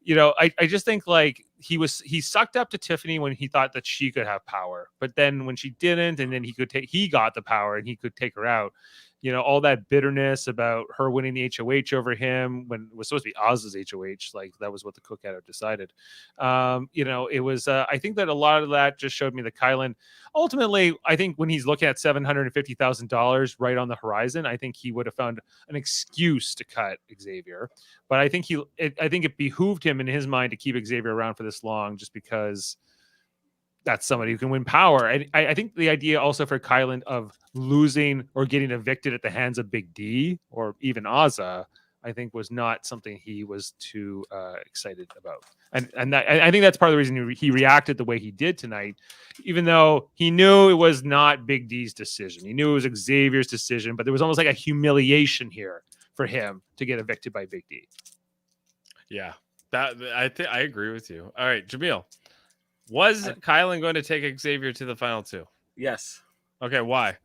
I just think like he sucked up to Tiffany when he thought that she could have power, but then when she didn't, and then he got the power and he could take her out. All that bitterness about her winning the HOH over him when it was supposed to be Oz's HOH, like that was what the cookout decided. It was, I think that a lot of that just showed me that Kylan, ultimately, I think when he's looking at $750,000 right on the horizon, I think he would have found an excuse to cut Xavier. But I think it behooved him in his mind to keep Xavier around for this long, just because, that's somebody who can win power. And I think the idea also for Kylan of losing or getting evicted at the hands of Big D or even Ozza, I think was not something he was too excited about. And I think that's part of the reason he reacted the way he did tonight, even though he knew it was not Big D's decision. He knew it was Xavier's decision, but there was almost like a humiliation here for him to get evicted by Big D. Yeah, I agree with you. All right, Jaemeel, was Kylan going to take Xavier to the final two? Yes. Okay, why?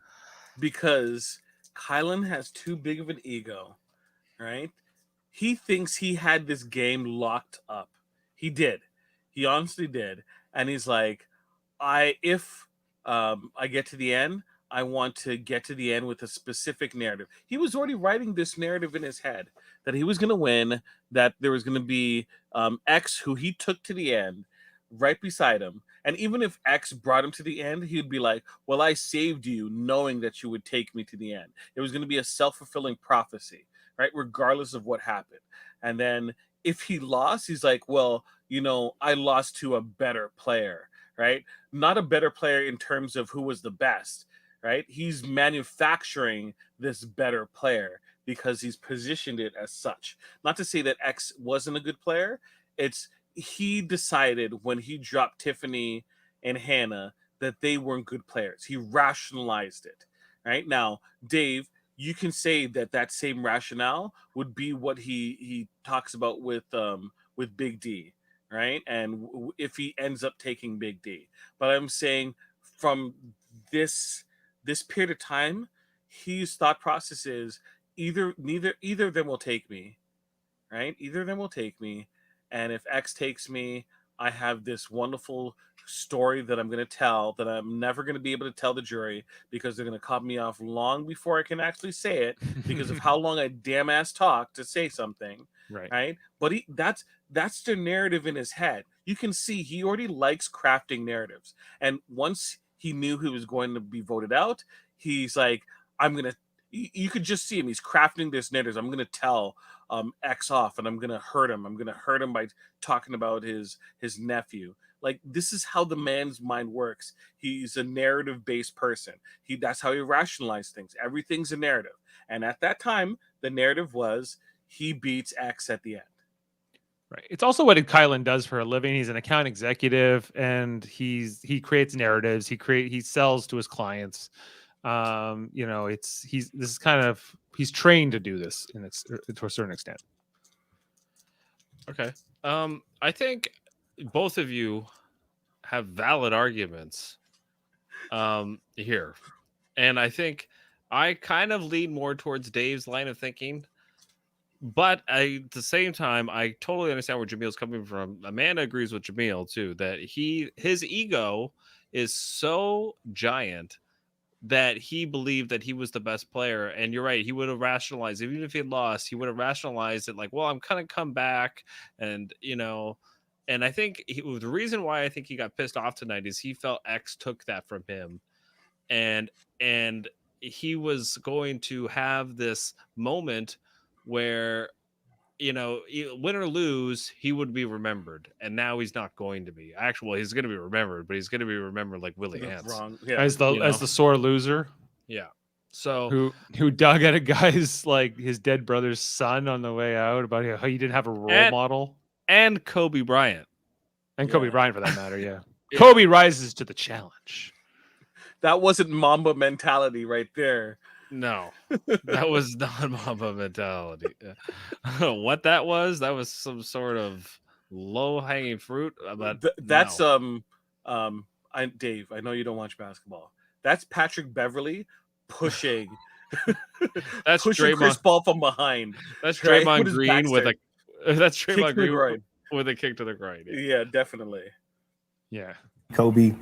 Because Kylan has too big of an ego, right? He thinks he had this game locked up. He did. He honestly did. And he's like, if I get to the end, I want to get to the end with a specific narrative. He was already writing this narrative in his head that he was going to win, that there was going to be X who he took to the end right beside him. And even if X brought him to the end, he'd be like, well, I saved you knowing that you would take me to the end. It was going to be a self-fulfilling prophecy, right? Regardless of what happened. And then if he lost, he's like, well, I lost to a better player, right? Not a better player in terms of who was the best, right? He's manufacturing this better player because he's positioned it as such. Not to say that X wasn't a good player. He decided when he dropped Tiffany and Hannah that they weren't good players. He rationalized it, right? Now, Dave, you can say that same rationale would be what he talks about with Big D, right? And if he ends up taking Big D. But I'm saying from this period of time, his thought process is either of them will take me, right? Either of them will take me. And if X takes me, I have this wonderful story that I'm going to tell that I'm never going to be able to tell the jury because they're going to cut me off long before I can actually say it because of how long I damn ass talk to say something. Right. But that's the narrative in his head. You can see he already likes crafting narratives. And once he knew he was going to be voted out, he's like, you could just see him. He's crafting this narrative. I'm going to tell X off and I'm going to hurt him. I'm going to hurt him by talking about his nephew. Like, this is how the man's mind works. He's a narrative-based person. That's how he rationalizes things. Everything's a narrative. And at that time, the narrative was he beats X at the end. Right. It's also what Kylan does for a living. He's an account executive, and he creates narratives. He sells to his clients. He's trained to do this to a certain extent. Okay. I think both of you have valid arguments here. And I think I kind of lean more towards Dave's line of thinking. But at the same time, I totally understand where Jameel's coming from. Amanda agrees with Jaemeel too, that his ego is so giant that he believed that he was the best player. And you're right, he would have rationalized, even if he had lost, he would have rationalized it like, well, I'm going to come back. And, and I think the reason why I think he got pissed off tonight is he felt X took that from him. And he was going to have this moment where, win or lose, he would be remembered. And now he's not going to be. Actually, he's going to be remembered, but he's going to be remembered like Willie Ants. Yeah. As the sore loser. Yeah. So who dug at a guy's like his dead brother's son on the way out about how he didn't have a role model. And Kobe Bryant. And Kobe Bryant for that matter, yeah. Kobe rises to the challenge. That wasn't Mamba mentality right there. No, that was not Mamba mentality. What that was some sort of low-hanging fruit. But that's Dave, I know you don't watch basketball. That's Patrick Beverly pushing. That's pushing Chris Paul from behind. That's Draymond Green with a kick to the groin. Yeah, definitely. Yeah. Kobe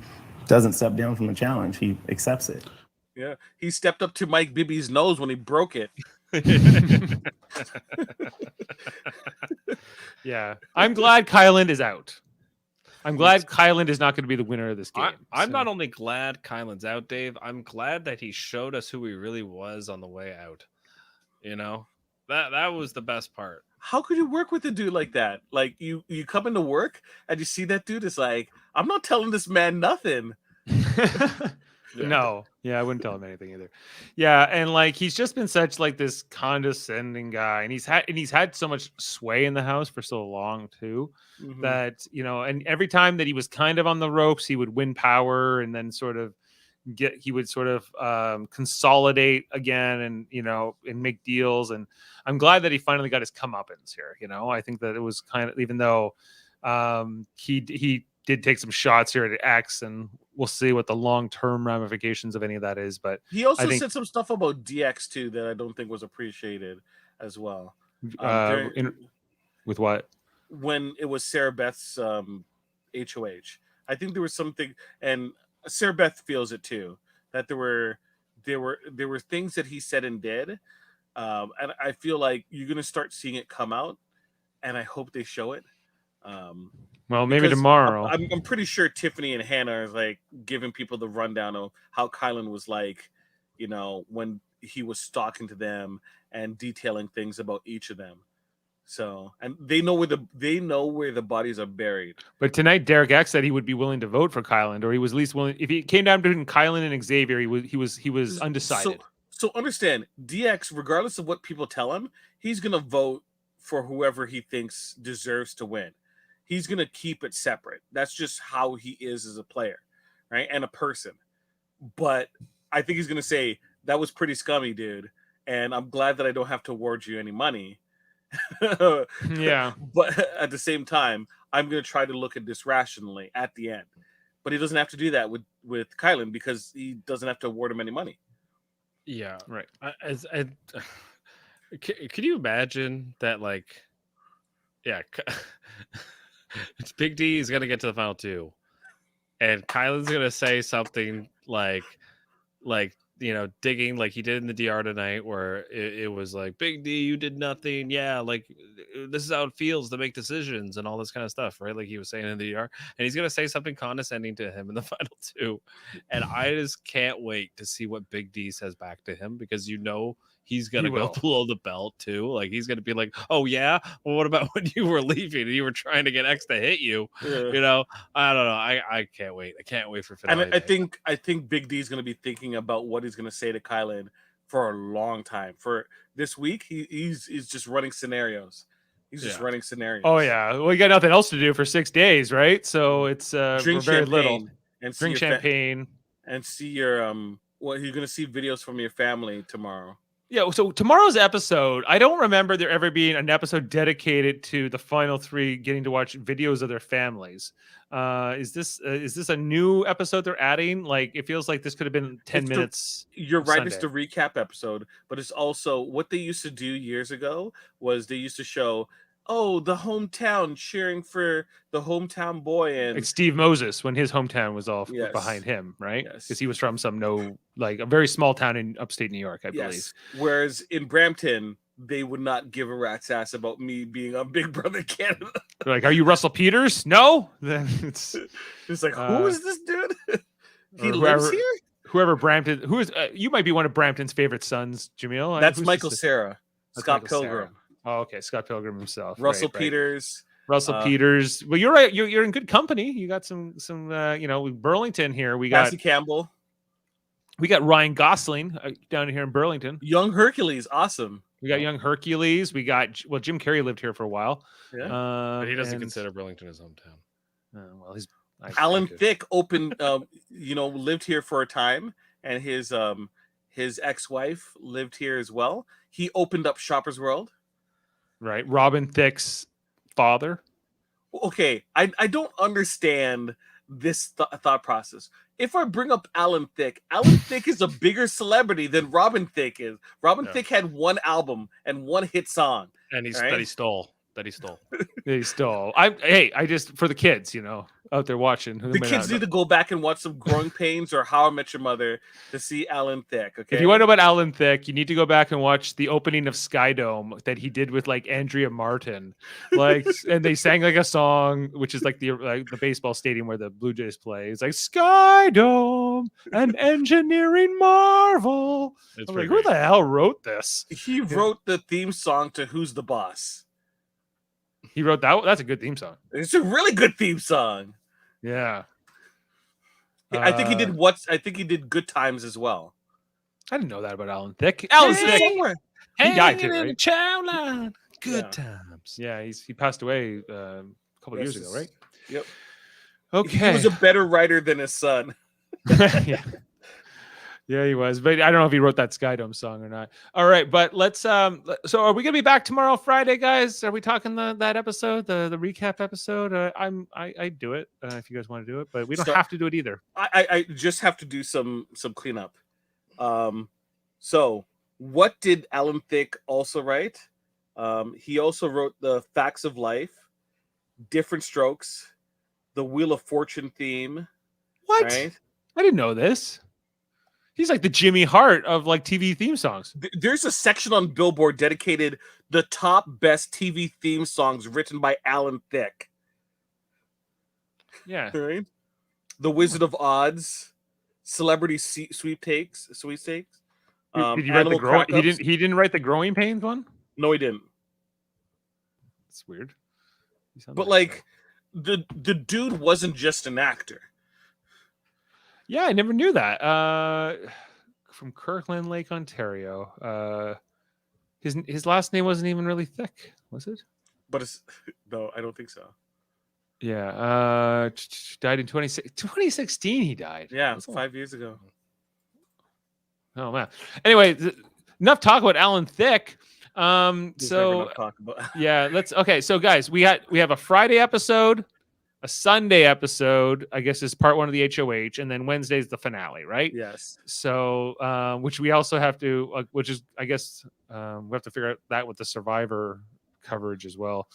doesn't step down from the challenge. He accepts it. Yeah, he stepped up to Mike Bibby's nose when he broke it. Yeah, I'm glad Kylan is out. I'm glad Kylan is not going to be the winner of this game. I'm not only glad Kylan's out, Dave. I'm glad that he showed us who he really was on the way out. That was the best part. how could you work with a dude like that? Like you come into work and you see that dude is like, I'm not telling this man nothing. No, yeah, I wouldn't tell him anything either. Yeah, and like he's just been such like this condescending guy, and he's had so much sway in the house for so long too, Mhm. that and every time that he was kind of on the ropes, he would win power, and then he would sort of consolidate again, and and make deals. And I'm glad that he finally got his comeuppance here. I think that it was kind of, even though he did take some shots here at X, and we'll see what the long-term ramifications of any of that is. But He also I think, said some stuff about DX too that I don't think was appreciated as well. with what? When it was Sarah Beth's HOH, I think there was something, and Sarah Beth feels it too, that there were things that he said and did, and I feel like you're gonna start seeing it come out, and I hope they show it. Well, maybe Because tomorrow. I'm pretty sure Tiffany and Hannah are like giving people the rundown of how Kylan was like, when he was talking to them and detailing things about each of them. So, and they know where the bodies are buried. But tonight, Derek X said he would be willing to vote for Kylan, or he was at least willing. If he came down between Kylan and Xavier, he was undecided. So understand, DX, regardless of what people tell him, he's gonna vote for whoever he thinks deserves to win. He's gonna keep it separate. That's just how he is as a player, right? And a person. But I think he's gonna say, that was pretty scummy, dude. And I'm glad that I don't have to award you any money. Yeah. But at the same time, I'm gonna try to look at this rationally at the end. But he doesn't have to do that with Kylan, because he doesn't have to award him any money. Yeah, right. Can you imagine that? Like, yeah, it's Big D is gonna get to the final two, and Kylan's gonna say something like digging like he did in the DR tonight, where it was like, Big D, you did nothing. Yeah, like this is how it feels to make decisions and all this kind of stuff, right? Like he was saying in the DR, and he's gonna say something condescending to him in the final two, and I just can't wait to see what Big D says back to him, because he's gonna go below the belt too. Like he's gonna be like, "Oh yeah, well, what about when you were leaving and you were trying to get X to hit you?" Yeah. I don't know. I can't wait. I can't wait for finale. And I think Big D is gonna be thinking about what he's gonna say to Kylan for a long time. For this week, he's just running scenarios. He's just running scenarios. Oh yeah. Well, you got nothing else to do for 6 days, right? So it's drink very champagne little. and Drink champagne and see your well, you're gonna see videos from your family tomorrow. Yeah, so tomorrow's episode, I don't remember there ever being an episode dedicated to the final three getting to watch videos of their families. Is this a new episode they're adding? Like, it feels like this could have been 10 minutes. You're right. Sunday. It's the recap episode, but it's also what they used to do years ago was they used to show, the hometown cheering for the hometown boy, and like Steve Moses when his hometown was all behind him, right? Because he was from a very small town in upstate New York, I believe. Whereas in Brampton, they would not give a rat's ass about me being on Big Brother Canada. They're like, "Are you Russell Peters?" No. Then it's like, who is this dude? He whoever, lives here. Whoever Brampton, who is you might be one of Brampton's favorite sons, Jaemeel. That's Michael Cera, Scott Pilgrim. Sarah. Oh, okay, Scott Pilgrim himself. Russell right. Peters. Russell Peters. Well, you're right. You're in good company. You got some Burlington here. We got Cassie Campbell. We got Ryan Gosling down here in Burlington. Young Hercules, awesome. We got young Hercules. We got Jim Carrey lived here for a while. Yeah, but he doesn't consider Burlington his hometown. Well, he's Alan Thicke opened, lived here for a time, and his ex-wife lived here as well. He opened up Shoppers World. Right, Robin Thicke's father. Okay, I don't understand this thought process. If I bring up Alan Thicke is a bigger celebrity than Robin Thicke is. Robin Thicke had one album and one hit song, and that he stole. I just, for the kids, out there watching. The kids need to go back and watch some Growing Pains or How I Met Your Mother to see Alan Thicke. Okay. If you want to know about Alan Thicke, you need to go back and watch the opening of Skydome that he did with like Andrea Martin, and they sang like a song, which is like the baseball stadium where the Blue Jays play. It's like Skydome, an engineering marvel. I'm like, who the hell wrote this? He wrote the theme song to Who's the Boss. He wrote that. That's a good theme song. It's a really good theme song. Yeah. I think he did I think he did Good Times as well. I didn't know that about Alan Thicke. Alan Thicke. He died too, right? Good times. Yeah, he passed away a couple years ago, right? Yep. Okay. He was a better writer than his son. Yeah. Yeah, he was, but I don't know if he wrote that Skydome song or not. All right, but let's. So, are we gonna be back tomorrow, Friday, guys? Are we talking that episode, the recap episode? I do it if you guys want to do it, but we don't have to do it either. I just have to do some cleanup. So, what did Alan Thicke also write? He also wrote the Facts of Life, Different Strokes, the Wheel of Fortune theme. What? Right? I didn't know this. He's like the Jimmy Hart of like TV theme songs. There's a section on Billboard dedicated the top best TV theme songs written by Alan Thicke. Yeah. Right? The Wizard of Oz, Celebrity Sweepstakes. Did you write the growing? He didn't write the Growing Pains one. No, he didn't. That's weird. But like, the dude wasn't just an actor. Yeah, I never knew that. From Kirkland Lake, Ontario. His last name wasn't even really Thicke, was it? But it's no, I don't think so. Yeah. Died in 2016. He died. Yeah, it was 5 years ago. Oh man. Anyway, enough talk about Alan Thicke. So talk about. Yeah, okay. So guys, we have a Friday episode, a Sunday episode, I guess is part one of the HOH, and then Wednesday's the finale, right? Yes. So, which we also have to, which is, I guess, we have to figure out that with the Survivor coverage as well.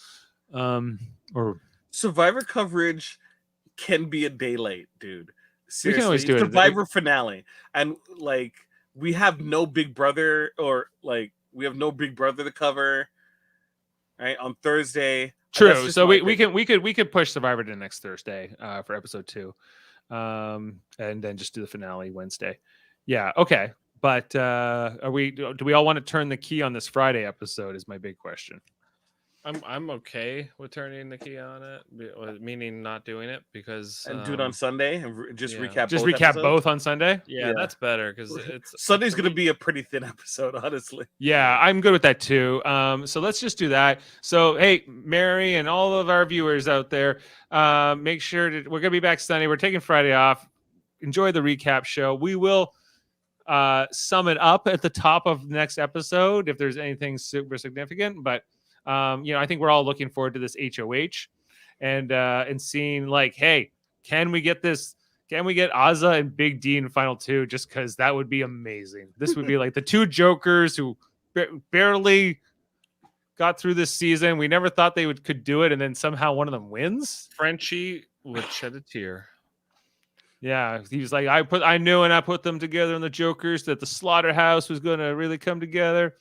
Or Survivor coverage can be a day late, dude. Seriously, we can always do it. Survivor finale, and like we have no Big Brother, or like we have no Big Brother to cover, right, on Thursday. True. So we could push Survivor to next Thursday for episode 2, and then just do the finale Wednesday. Yeah. Okay. But do we all want to turn the key on this Friday episode? Is my big question. I'm okay with turning the key on it, meaning not doing it because and do it on Sunday and just recap. Just recap both on Sunday. Yeah, that's better because Sunday's going to be a pretty thin episode, honestly. Yeah, I'm good with that too. So let's just do that. So hey, Mary and all of our viewers out there, make sure we're going to be back Sunday. We're taking Friday off. Enjoy the recap show. We will sum it up at the top of the next episode if there's anything super significant, but. I think we're all looking forward to this HOH and seeing like, hey, can we get this? Can we get Azza and Big D in final 2? Just because that would be amazing. This would be like the 2 jokers who barely got through this season. We never thought they could do it, and then somehow one of them wins. Frenchie would shed a tear. Yeah, he was like, I knew, and I put them together in the jokers that the slaughterhouse was going to really come together.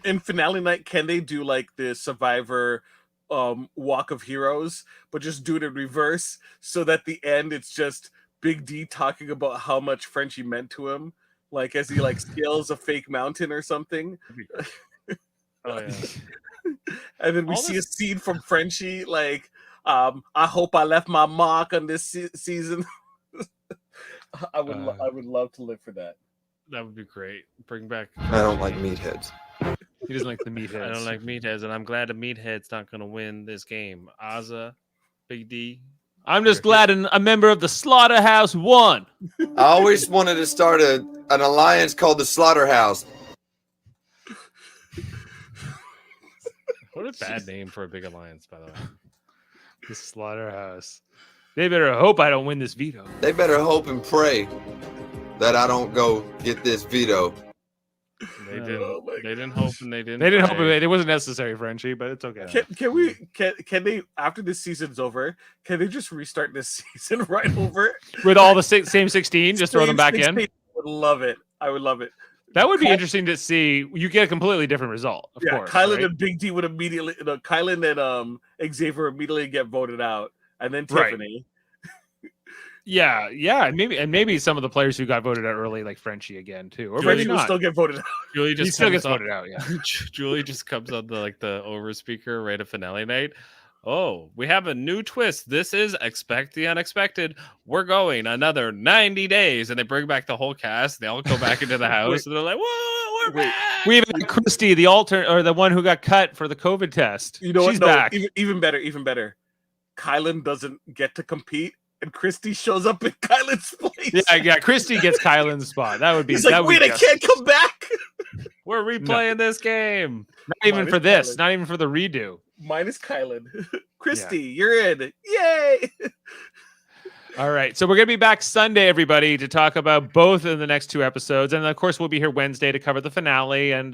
In finale night, can they do like the Survivor Walk of Heroes, but just do it in reverse so that the end it's just Big D talking about how much Frenchie meant to him, like as he like scales a fake mountain or something. Oh yeah. And then we see a scene from Frenchie like, I hope I left my mark on this season. I would love to live for that. That would be great. Bring back. I don't like meatheads. He doesn't like the meatheads. I don't like meatheads, and I'm glad the meathead's not going to win this game. Azza, Big D. I'm just glad a member of the Slaughterhouse won. I always wanted to start an alliance called the Slaughterhouse. What a bad name for a big alliance, by the way. The Slaughterhouse. They better hope I don't win this veto. They better hope and pray that I don't go get this veto. They didn't. They didn't hope, and they didn't. They didn't hope it wasn't necessary, Frenchie, but it's okay. Can they after this season's over? Can they just restart this season right over with all the same 16? Just throw them back in. I would love it. I would love it. That would be interesting to see. You get a completely different result. Of course, Kylan right? and Big D would immediately. Kylan and Xavier immediately get voted out, and then Right. Tiffany. Yeah, and maybe some of the players who got voted out early, like Frenchie again too, or Julie maybe will not. still get voted out. Julie He just still comes gets on- voted out. Yeah, Julie just comes on the over speaker right at finale night. Oh, we have a new twist. This is Expect the Unexpected. We're going another 90 days. And they bring back the whole cast. They all go back into the house. And they're like, whoa, we're back. we even got Christy, the alternate or the one who got cut for the COVID test. You know She's what? No, back. even better. Kylan doesn't get to compete, and Christy shows up in Kylan's place. Yeah. Christy gets Kylan's spot. That would be. He's like, wait, I can't come back. We're replaying this game. Not even for this. Kylan. Not even for the redo. Minus Kylan. Christy, you're in. Yay! All right. So we're going to be back Sunday, everybody, to talk about both of the next two episodes. And of course, we'll be here Wednesday to cover the finale and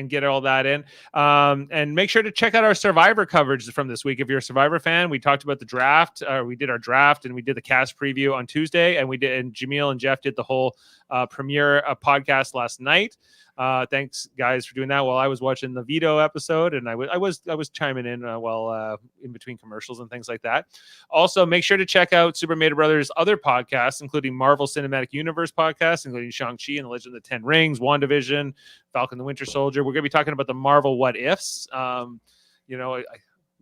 get all that in. And make sure to check out our Survivor coverage from this week. If you're a Survivor fan, we talked about the draft. We did our draft and we did the cast preview on Tuesday. And Jaemeel and Jeff did the whole premiere podcast last night. Thanks guys for doing that while I was watching the Veto episode, and I was chiming in while in between commercials and things like that. Also, make sure to check out Super Mader Brothers' other podcasts, including Marvel Cinematic Universe podcast, including Shang-Chi and the Legend of the Ten Rings, WandaVision, Falcon the Winter Soldier. We're going to be talking about the Marvel What Ifs. We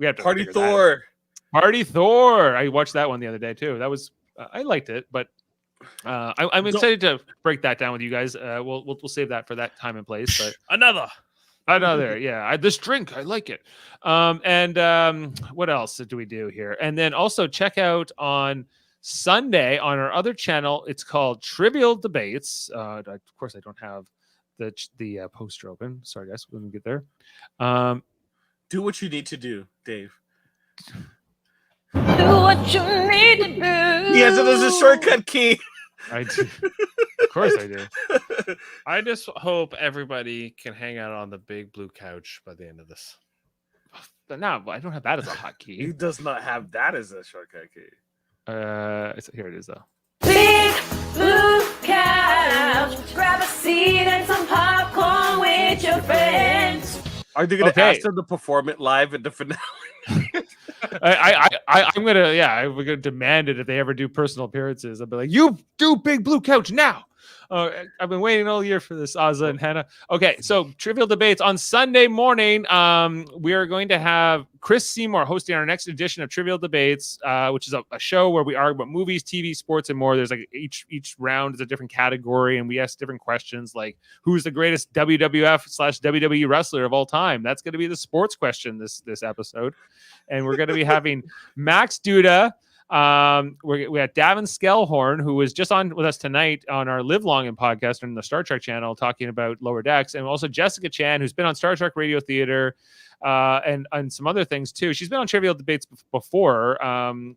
have to Party Thor. Party Thor. I watched that one the other day too. That was I liked it, but I'm excited to break that down with you guys. We'll save that for that time and place. But another, yeah. This drink, I like it. What else do we do here? And then also check out on Sunday on our other channel. It's called Trivial Debates. Of course, I don't have the poster open. Sorry, guys. When we get there, do what you need to do, Dave. Do what you need to do. Yes, it is a shortcut key. I do. Of course I do. I just hope everybody can hang out on the big blue couch by the end of this. But no, I don't have that as a hotkey. He does not have that as a shortcut key. Here it is though. Big blue couch. Grab a seat and some popcorn with your friends. Are they going to ask them to perform it live at the finale? I'm gonna demand it if they ever do personal appearances. I'll be like, you do Big Blue Couch now. I've been waiting all year for this, Ozza and Hannah. Okay, so Trivial Debates on Sunday morning. We are going to have Chris Seymour hosting our next edition of Trivial Debates, which is a show where we argue about movies, TV, sports, and more. There's like each round is a different category, and we ask different questions like who's the greatest WWF/WWE wrestler of all time. That's going to be the sports question this episode, and we're going to be having Max Duda. We had Davin Skellhorn, who was just on with us tonight on our Live Long and podcast on the Star Trek channel, talking about Lower Decks, and also Jessica Chan, who's been on Star Trek Radio Theater and some other things too. She's been on Trivial Debates before,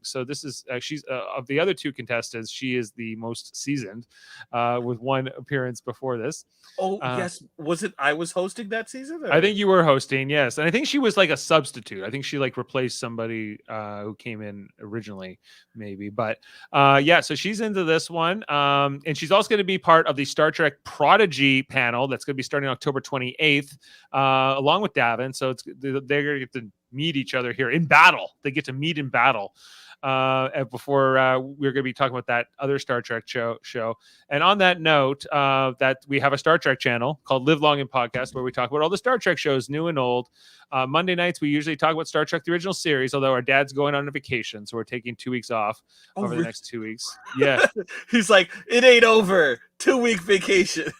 so this is she's of the other two contestants, she is the most seasoned, with one appearance before this. Oh yes, was it? I was hosting that season. I think you were hosting, yes, and I think she was like a substitute. I think she like replaced somebody who came in originally, maybe. But so she's into this one, and she's also going to be part of the Star Trek Prodigy panel that's going to be starting October 28th, along with Davin. So they're going to get to meet each other here in battle. They get to meet in battle. Before we're going to be talking about that other Star Trek show. And on that note, that we have a Star Trek channel called Live Long and Podcast, where we talk about all the Star Trek shows, new and old. Monday nights, we usually talk about Star Trek, the original series, although our dad's going on a vacation, so we're taking 2 weeks off over the next 2 weeks. Yeah. He's like, it ain't over. 2-week vacation.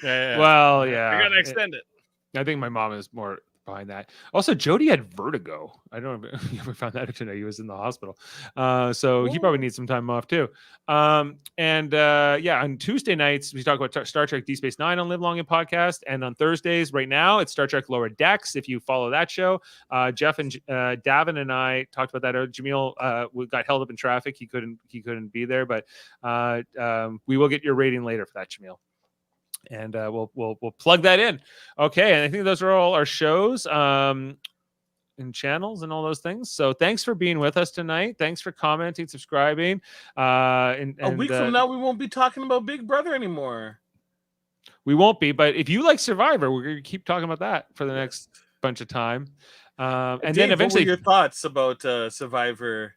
Yeah. Well, yeah. We're going to extend it. I think my mom is more behind that. Also, Jody had vertigo. I don't know if you ever found that out tonight. He was in the hospital. So he probably needs some time off too. On Tuesday nights, we talk about Star Trek Deep Space Nine on Live Long and Podcast. And on Thursdays, right now, it's Star Trek Lower Decks. If you follow that show, Jeff and Davin and I talked about that. Jaemeel got held up in traffic. He couldn't be there, but we will get your rating later for that, Jaemeel. And we'll plug that in. Okay, and I think those are all our shows and channels and all those things. So thanks for being with us tonight. Thanks for commenting, subscribing. And a week from now, we won't be talking about Big Brother anymore. We won't be, but if you like Survivor, we're going to keep talking about that for the next bunch of time. And Dave, then eventually, what were your thoughts about Survivor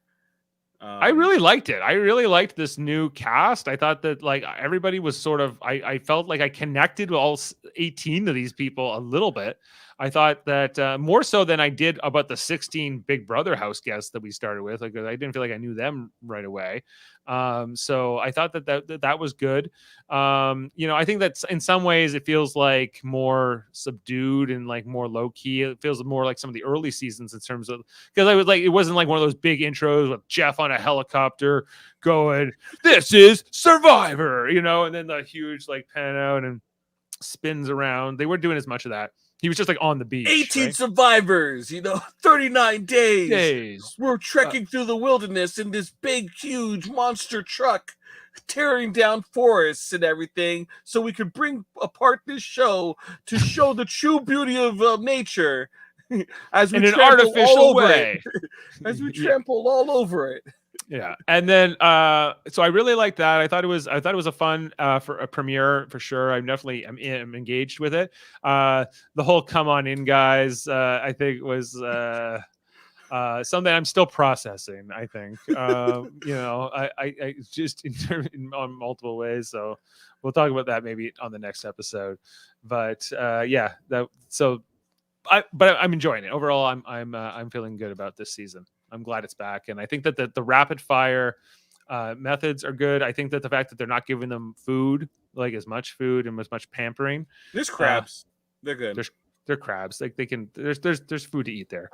I really liked it. I really liked this new cast. I thought that like everybody was sort of, I felt like I connected with all 18 of these people a little bit. I thought that more so than I did about the 16 Big Brother house guests that we started with. Like I didn't feel like I knew them right away. So I thought that was good. I think that in some ways it feels like more subdued and like more low key. It feels more like some of the early seasons in terms of, because I was like, it wasn't like one of those big intros with Jeff on a helicopter going, "This is Survivor," and then the huge like pan out and spins around. They weren't doing as much of that. He was just like on the beach. 18 right? survivors, 39 days. We're Uh, trekking through the wilderness in this big, huge monster truck, tearing down forests and everything, so we could bring apart this show to show the true beauty of nature as we in an trample artificial all over way. as we trample all over it. Yeah, and then so I really liked that. I thought it was a fun for a premiere for sure. I'm definitely am engaged with it. The whole "come on in, guys" I think was something I'm still processing. I think I just on multiple ways. So we'll talk about that maybe on the next episode. But I'm enjoying it overall. I'm feeling good about this season. I'm glad it's back, and I think that the rapid fire methods are good. I think that the fact that they're not giving them food, like as much food and as much pampering. There's crabs. They're good. They're crabs. Like they can. There's food to eat there.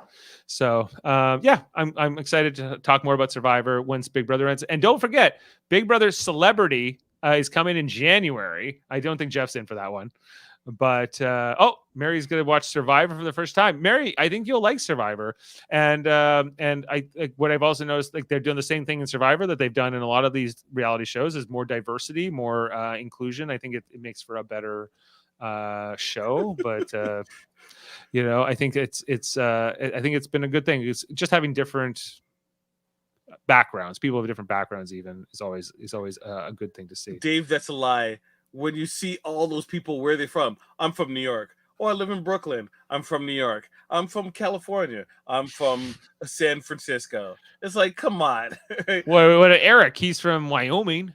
So I'm excited to talk more about Survivor once Big Brother ends. And don't forget, Big Brother Celebrity is coming in January. I don't think Jeff's in for that one. But Mary's gonna watch Survivor for the first time. Mary, I think you'll like Survivor, and what I've also noticed, like they're doing the same thing in Survivor that they've done in a lot of these reality shows, is more diversity, more inclusion. I think it makes for a better show. But I think I think it's been a good thing. It's just having different backgrounds, people with different backgrounds, even is always a good thing to see. Dave, that's a lie. When you see all those people, where are they from? I'm from New York. Oh, I live in Brooklyn. I'm from New York. I'm from California. I'm from San Francisco. It's like, come on. What Eric? He's from Wyoming.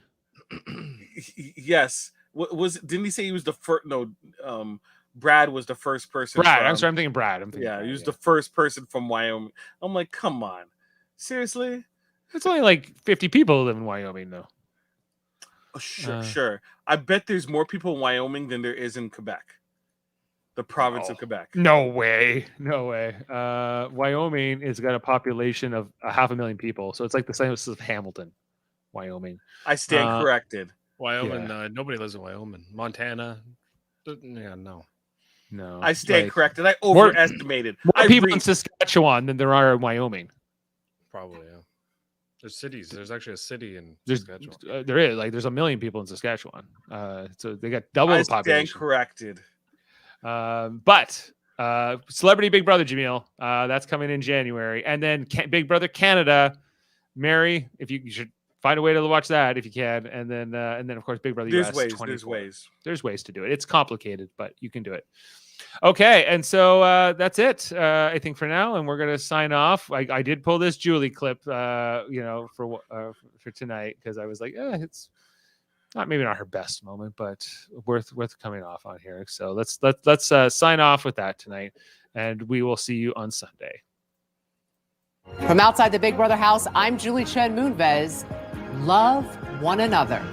Yes. Didn't he say he was the first? No, Brad was the first person. Brad. I'm sorry. I'm thinking Brad. He was the first person from Wyoming. I'm like, come on. Seriously? It's only like 50 people who live in Wyoming, though. Oh, sure. I bet there's more people in Wyoming than there is in Quebec, the province of Quebec. No way. Wyoming has got a population of 500,000 people, so it's like the size of Hamilton, Wyoming. I stand corrected. Wyoming. Nobody lives in Wyoming. Montana. Yeah, no. I stand corrected. I overestimated. More people in Saskatchewan than there are in Wyoming. Probably, yeah. There's cities. There's actually a city in Saskatchewan. There is. Like, there's 1 million people in Saskatchewan. So they got double the population. I stand corrected. But Celebrity Big Brother, Jaemeel, that's coming in January. And then Big Brother Canada, Mary, if you should find a way to watch that if you can. And then of course, Big Brother US. There's ways to do it. It's complicated, but you can do it. Okay, and so that's it, I think, for now, and we're gonna sign off. I did pull this Julie clip, for tonight, because I was like, it's maybe not her best moment, but worth coming off on here. So let's sign off with that tonight, and we will see you on Sunday. From outside the Big Brother house, I'm Julie Chen Moonves. Love one another.